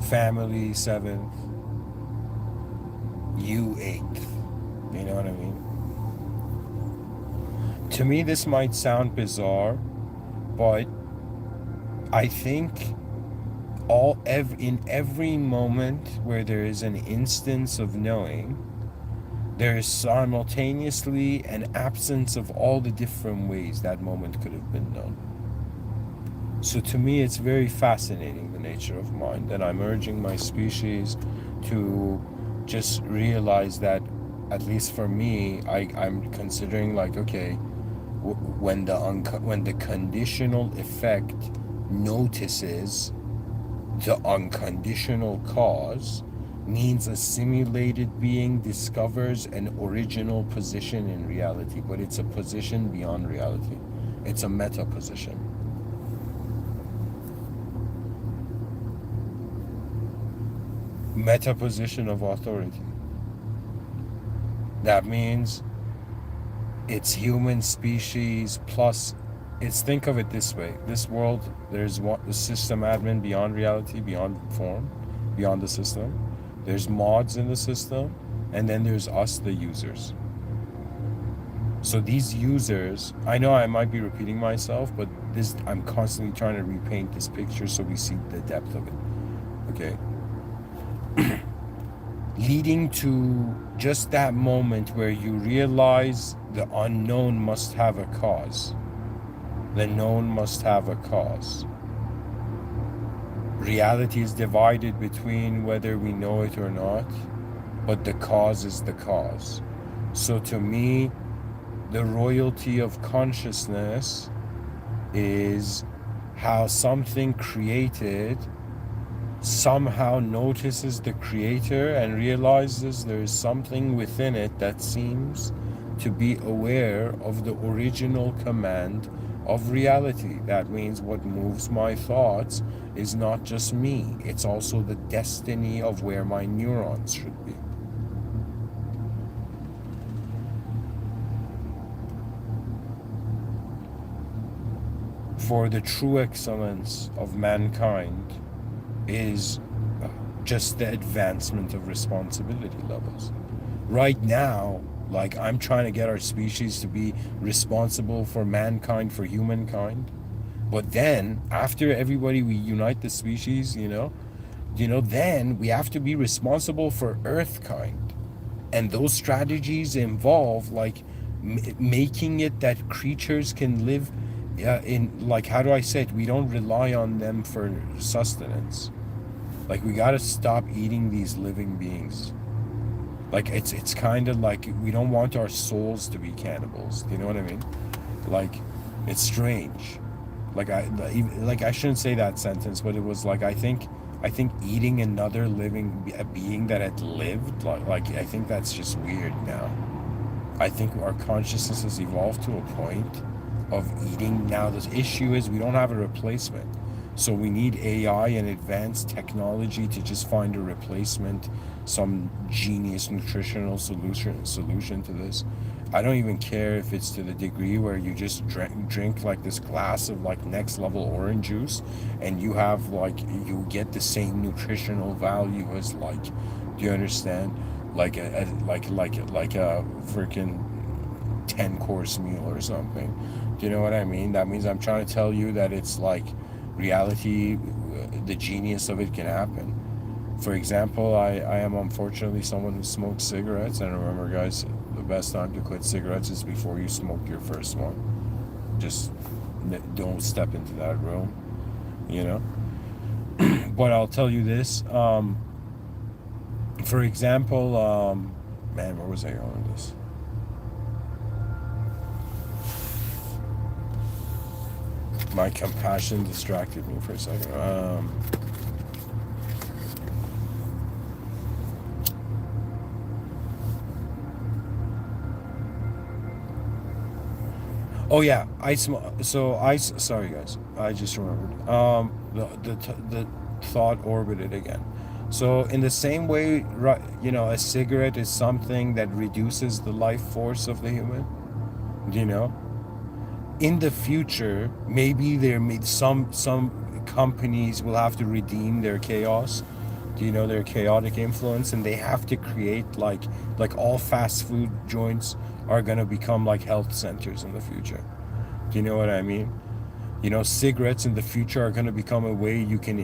family seventh, you eighth. You know what I mean? To me, this might sound bizarre, but I think in every moment where there is an instance of knowing, there is simultaneously an absence of all the different ways that moment could have been known. So to me, it's very fascinating, the nature of mind, and I'm urging my species to just realize that, at least for me, I'm considering like, okay, when the conditional effect notices the unconditional cause, means a simulated being discovers an original position in reality, but it's a position beyond reality. It's a meta position. Meta position of authority. That means it's human species plus, it's, think of it this way, this world, there's the system admin beyond reality, beyond form, beyond the system. There's mods in the system, and then there's us, the users. So these users, I know I might be repeating myself, but this, I'm constantly trying to repaint this picture so we see the depth of it. Okay. Leading to just that moment where you realize the unknown must have a cause. The known must have a cause. Reality is divided between whether we know it or not, but the cause is the cause. So to me, the royalty of consciousness is how something created somehow notices the creator and realizes there is something within it that seems to be aware of the original command of reality. That means what moves my thoughts is not just me, it's also the destiny of where my neurons should be. For the true excellence of mankind is just the advancement of responsibility levels. Right now, like, I'm trying to get our species to be responsible for mankind, for humankind. But then, after everybody, we unite the species, then we have to be responsible for Earthkind. And those strategies involve, like, making it that creatures can live in, like, how do I say it? We don't rely on them for sustenance. Like, we gotta stop eating these living beings. Like, it's kind of like we don't want our souls to be cannibals. Do you know what I mean? Like, it's strange. Like, I shouldn't say that sentence, but it was like, I think eating another living being that had lived, like I think that's just weird now. I think our consciousness has evolved to a point of eating. Now the issue is we don't have a replacement. So we need AI and advanced technology to just find a replacement, some genius nutritional solution to this. I don't even care if it's to the degree where you just drink like this glass of like next level orange juice, and you have like, you get the same nutritional value as, like, do you understand? Like a freaking 10-course meal or something. Do you know what I mean? That means I'm trying to tell you that it's like reality, the genius of it can happen. For example, I am unfortunately someone who smokes cigarettes, and remember, guys, the best time to quit cigarettes is before you smoke your first one. Just don't step into that room, But I'll tell you this, for example, man, where was I going with this? My compassion distracted me for a second. Oh yeah, sorry guys, I just remembered. The thought orbited again. So in the same way, a cigarette is something that reduces the life force of the human. In the future, maybe some companies will have to redeem their chaos, their chaotic influence, and they have to create like all fast food joints are gonna become like health centers in the future. Do you know what I mean? Cigarettes in the future are going to become a way you can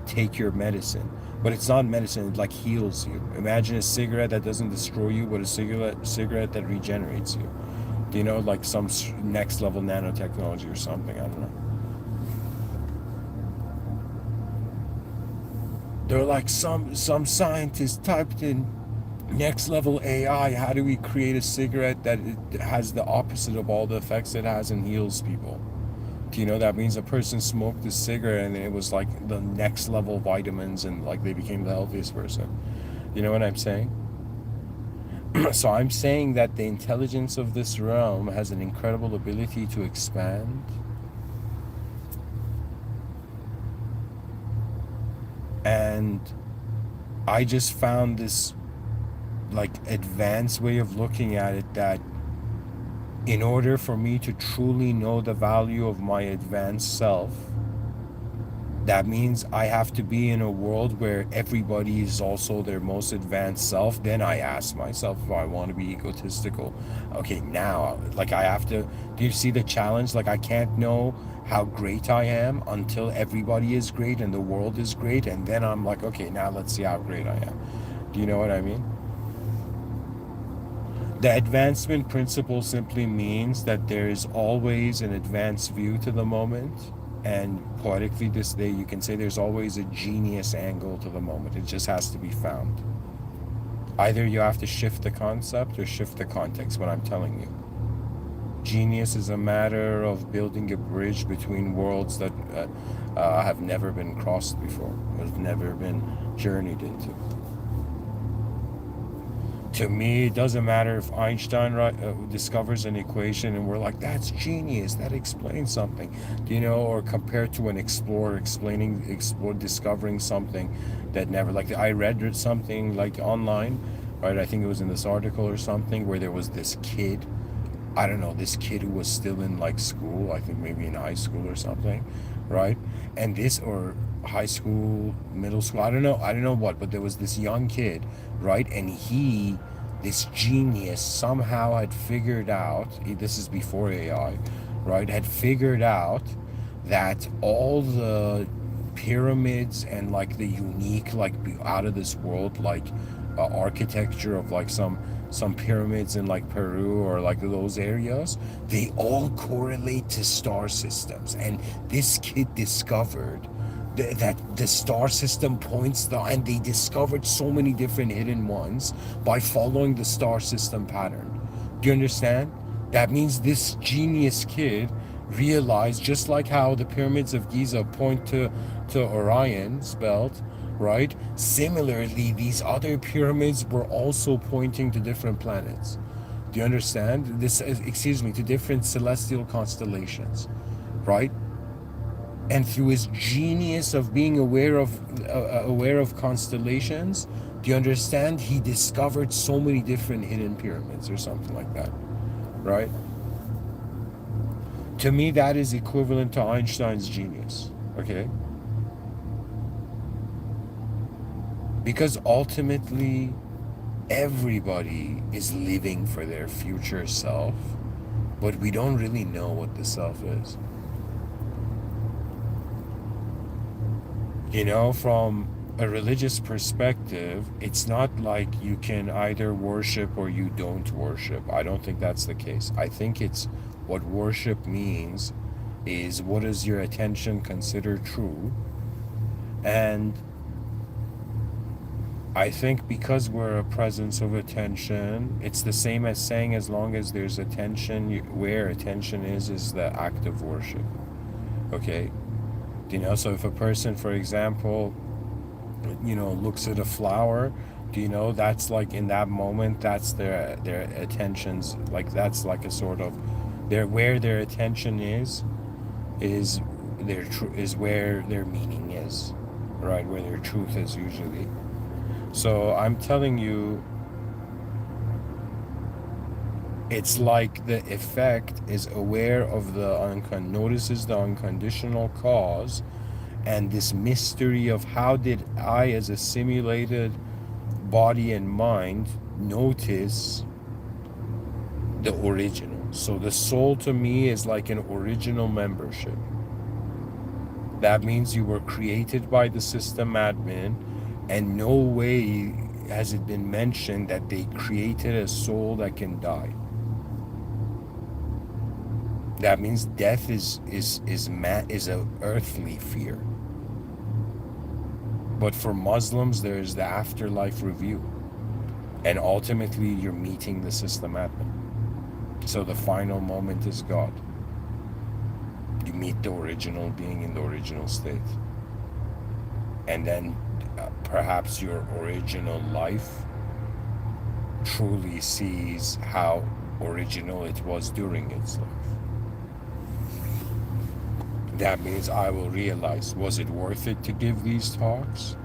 take your medicine, but it's not medicine. It like heals you. Imagine a cigarette that doesn't destroy you, but a cigarette that regenerates you. Like some next level nanotechnology or something. I don't know. They're like some scientists typed in next level AI. How do we create a cigarette that it has the opposite of all the effects it has and heals people? That means a person smoked a cigarette and it was like the next level vitamins and like they became the healthiest person. You know what I'm saying? So I'm saying that the intelligence of this realm has an incredible ability to expand. And I just found this like advanced way of looking at it, that in order for me to truly know the value of my advanced self, that means I have to be in a world where everybody is also their most advanced self. Then I ask myself if I want to be egotistical. Okay, now, like I have to, do you see the challenge? Like I can't know how great I am until everybody is great and the world is great. And then I'm like, okay, now let's see how great I am. Do you know what I mean? The advancement principle simply means that there is always an advanced view to the moment. And poetically this day, you can say there's always a genius angle to the moment. It just has to be found. Either you have to shift the concept or shift the context, what I'm telling you. Genius is a matter of building a bridge between worlds that have never been crossed before, have never been journeyed into. To me, it doesn't matter if Einstein discovers an equation and we're like, that's genius, that explains something, or compared to an explorer discovering something that never, like I read something like online, right? I think it was in this article or something where there was this kid, I don't know, this kid who was still in like school, I think maybe in high school or something, right? And this, or high school, middle school, I don't know what, but there was this young kid, right? And this genius somehow had figured out, this is before AI, right? Had figured out that all the pyramids and like the unique, like out of this world, like architecture of like some pyramids in like Peru or like those areas, they all correlate to star systems. And this kid discovered that the star system points and they discovered so many different hidden ones by following the star system pattern. Do you understand? That means this genius kid realized, just like how the pyramids of Giza point to Orion's belt, right? Similarly, these other pyramids were also pointing to different planets. Do you understand? To different celestial constellations, right? And through his genius of being aware of constellations, do you understand? He discovered so many different hidden pyramids or something like that, right? To me, that is equivalent to Einstein's genius, okay? Because ultimately, everybody is living for their future self, but we don't really know what the self is. From a religious perspective, it's not like you can either worship or you don't worship. I don't think that's the case. I think it's what worship means is, what is your attention consider true? And I think because we're a presence of attention, it's the same as saying as long as there's attention, where attention is the act of worship. Okay? So if a person, for example, looks at a flower, that's like in that moment, that's their attentions, like that's like a sort of where their attention is where their meaning is, right? Where their truth is usually. So I'm telling you, it's like the effect is aware of notices the unconditional cause, and this mystery of how did I, as a simulated body and mind, notice the original. So the soul to me is like an original membership. That means you were created by the system admin, and no way has it been mentioned that they created a soul that can die. That means death is a earthly fear. But for Muslims, there is the afterlife review, and ultimately you're meeting the system admin. So the final moment is God. You meet the original being in the original state, and then perhaps your original life truly sees how original it was during its life. That means I will realize, was it worth it to give these talks?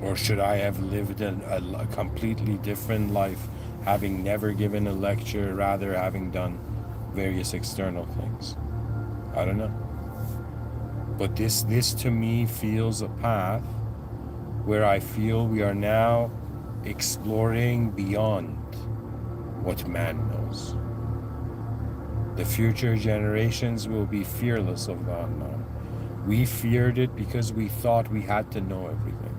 Or should I have lived a completely different life, having never given a lecture, rather having done various external things? I don't know. But this to me feels a path where I feel we are now exploring beyond what man knows. The future generations will be fearless of the unknown. We feared it because we thought we had to know everything.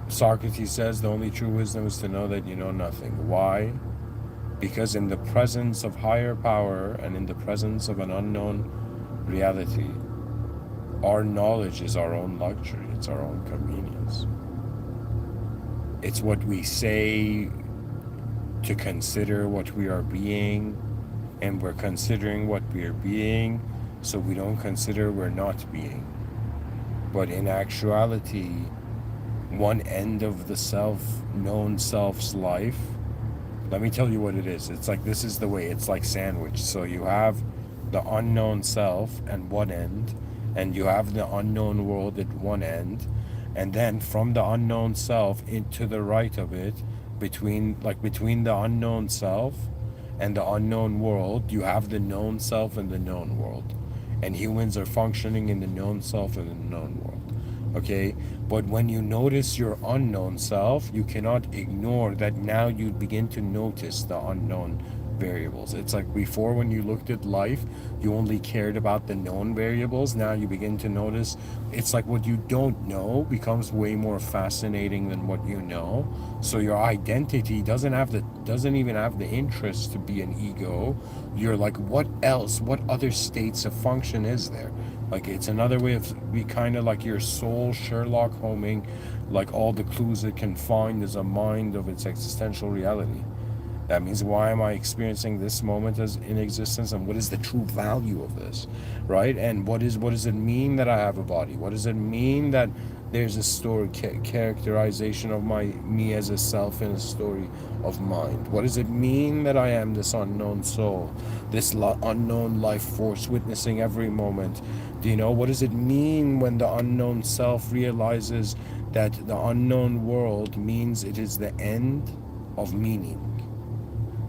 Socrates says the only true wisdom is to know that you know nothing. Why? Because in the presence of higher power and in the presence of an unknown reality, our knowledge is our own luxury. It's our own convenience. It's what we say to consider what we are being, and we're considering what we are being, so we don't consider we're not being. But in actuality, one end of the known self's life, let me tell you what it is. It's like, this is the way, it's like sandwich. So you have the unknown self at one end, and you have the unknown world at one end, and then from the unknown self into the right of it, between the unknown self and the unknown world, you have the known self and the known world, and humans are functioning in the known self and the known world. Okay, but when you notice your unknown self, you cannot ignore that. Now you begin to notice the unknown variables. It's like before, when you looked at life, you only cared about the known variables. Now you begin to notice, it's like what you don't know becomes way more fascinating than what you know. So your identity doesn't even have the interest to be an ego. You're like, what else, what other states of function is there? Like, it's another way of be kind of like your soul Sherlock Holming, like all the clues it can find is a mind of its existential reality. That means, why am I experiencing this moment as in existence, and what is the true value of this, right? And what does it mean that I have a body? What does it mean that there's a story characterization of me as a self in a story of mind? What does it mean that I am this unknown soul, this unknown life force witnessing every moment? Do you know, what does it mean when the unknown self realizes that the unknown world means it is the end of meaning?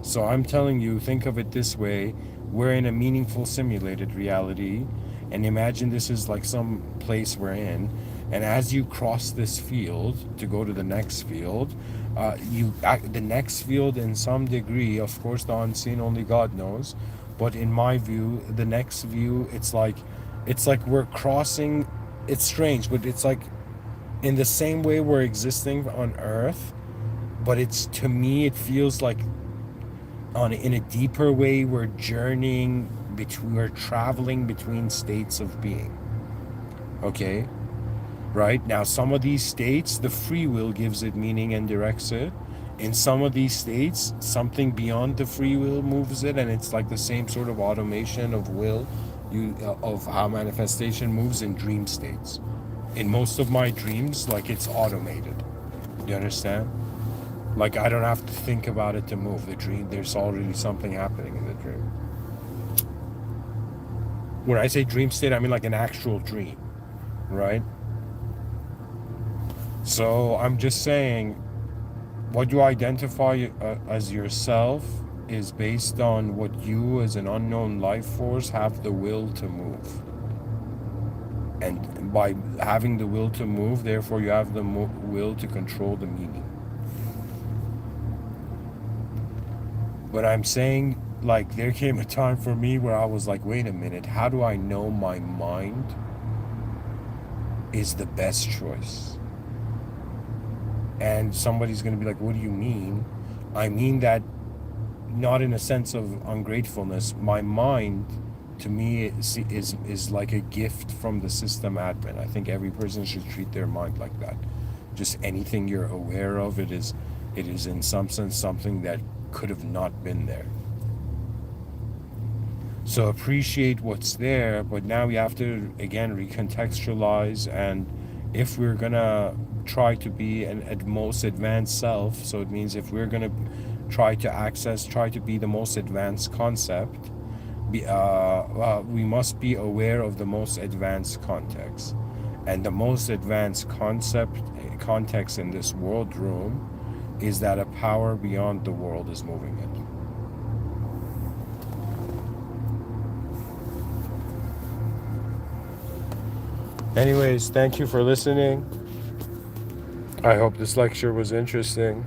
So I'm telling you, think of it this way. We're in a meaningful simulated reality, and imagine this is like some place we're in, and as you cross this field to go to the next field, the next field, in some degree, of course the unseen only God knows, but in my view, the next view, it's like we're crossing. It's strange, but it's like in the same way we're existing on Earth, but it's, to me, it feels like in a deeper way, we're traveling between states of being. Okay, right? Now, some of these states, the free will gives it meaning and directs it. In some of these states, something beyond the free will moves it, and it's like the same sort of automation of will, of how manifestation moves in dream states. In most of my dreams, like, it's automated. Do you understand? Like, I don't have to think about it to move the dream. There's already something happening in the dream. When I say dream state, I mean like an actual dream, right? So I'm just saying, what you identify as yourself is based on what you as an unknown life force have the will to move. And by having the will to move, therefore you have the will to control the meaning. But I'm saying, like, there came a time for me where I was like, wait a minute, how do I know my mind is the best choice? And somebody's going to be like, what do you mean? I mean that not in a sense of ungratefulness. My mind, to me, is like a gift from the system admin. I think every person should treat their mind like that. Just anything you're aware of, it is in some sense something that could have not been there. So appreciate what's there, but now we have to again recontextualize. And if we're gonna try to be at most advanced self, so it means if we're gonna try to be the most advanced concept, we must be aware of the most advanced context. And the most advanced context in this world room is that a power beyond the world is moving it. Anyways, thank you for listening. I hope this lecture was interesting.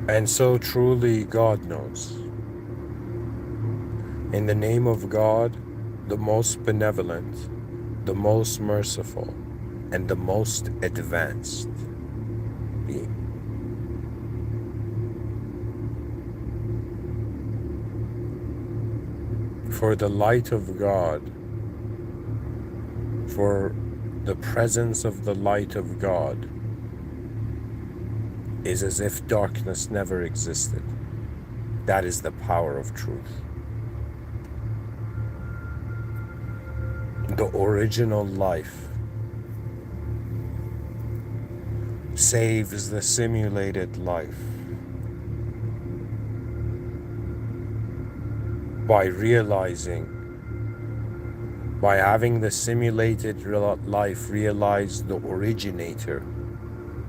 And so truly God knows. In the name of God, the most benevolent, the most merciful, and the most advanced being. For the light of God, for the presence of the light of God is as if darkness never existed. That is the power of truth. The original life saves the simulated life by having the simulated life realize the originator,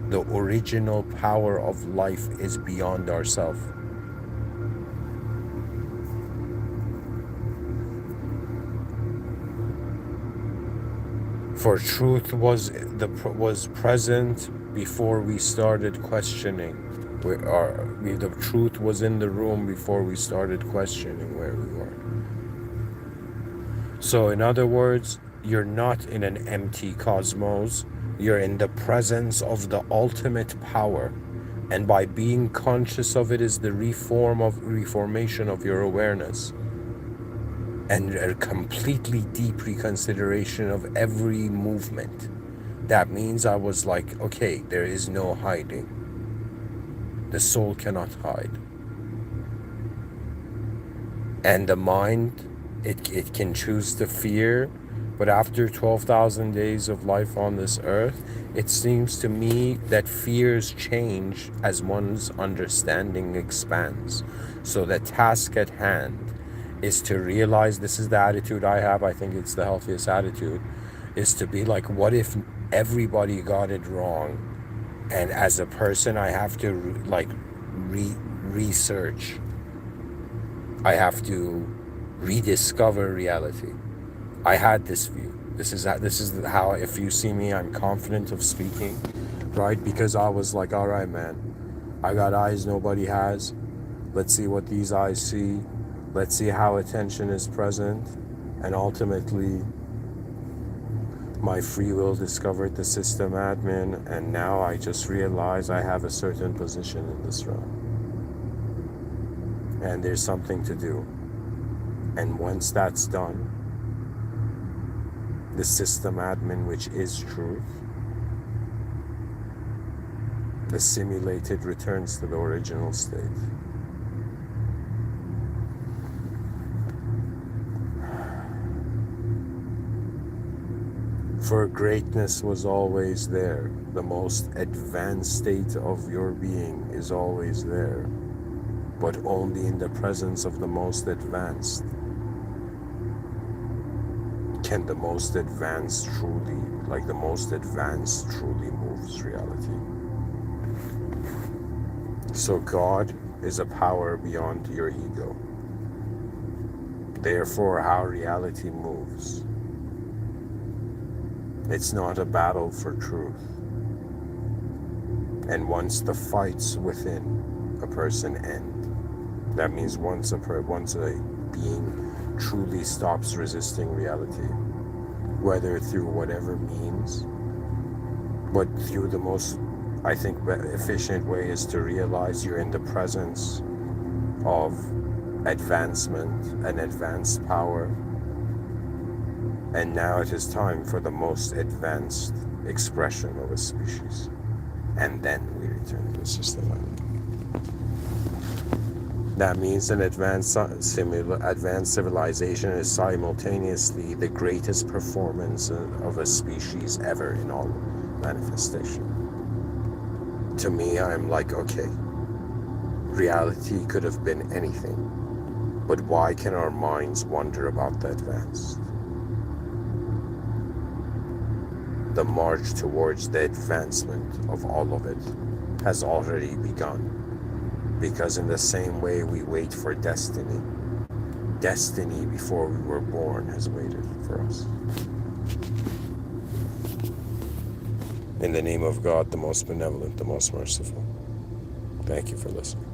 the original power of life is beyond ourselves. For truth was present before we started questioning. The truth was in the room before we started questioning where we were. So in other words, you're not in an empty cosmos. You're in the presence of the ultimate power. And by being conscious of it is the reformation of your awareness. And a completely deep reconsideration of every movement. That means I was like, okay, there is no hiding. The soul cannot hide. And the mind, it can choose to fear, but after 12,000 days of life on this earth, it seems to me that fears change as one's understanding expands. So the task at hand is to realize, this is the attitude I have, I think it's the healthiest attitude, is to be like, what if everybody got it wrong? And as a person, I have to research. I have to rediscover reality. I had this view. This is how, if you see me, I'm confident of speaking, right? Because I was like, all right, man, I got eyes nobody has. Let's see what these eyes see. Let's see how attention is present. And ultimately, my free will discovered the system admin, and now I just realize I have a certain position in this realm. And there's something to do. And once that's done, the system admin, which is truth, the simulated returns to the original state. For greatness was always there. The most advanced state of your being is always there, but only in the presence of the most advanced can the most advanced truly, moves reality. So God is a power beyond your ego. Therefore, how reality moves. It's not a battle for truth. And once the fights within a person end, that means once a being truly stops resisting reality, whether through whatever means, but through the most, I think, efficient way is to realize you're in the presence of advancement and advanced power. And now it is time for the most advanced expression of a species. And then we return to the systematic. That means an advanced civilization is simultaneously the greatest performance of a species ever in all manifestation. To me, I'm like, okay, reality could have been anything, but why can our minds wonder about the advanced? The march towards the advancement of all of it has already begun. Because in the same way we wait for destiny, destiny before we were born has waited for us. In the name of God, the most benevolent, the most merciful. Thank you for listening.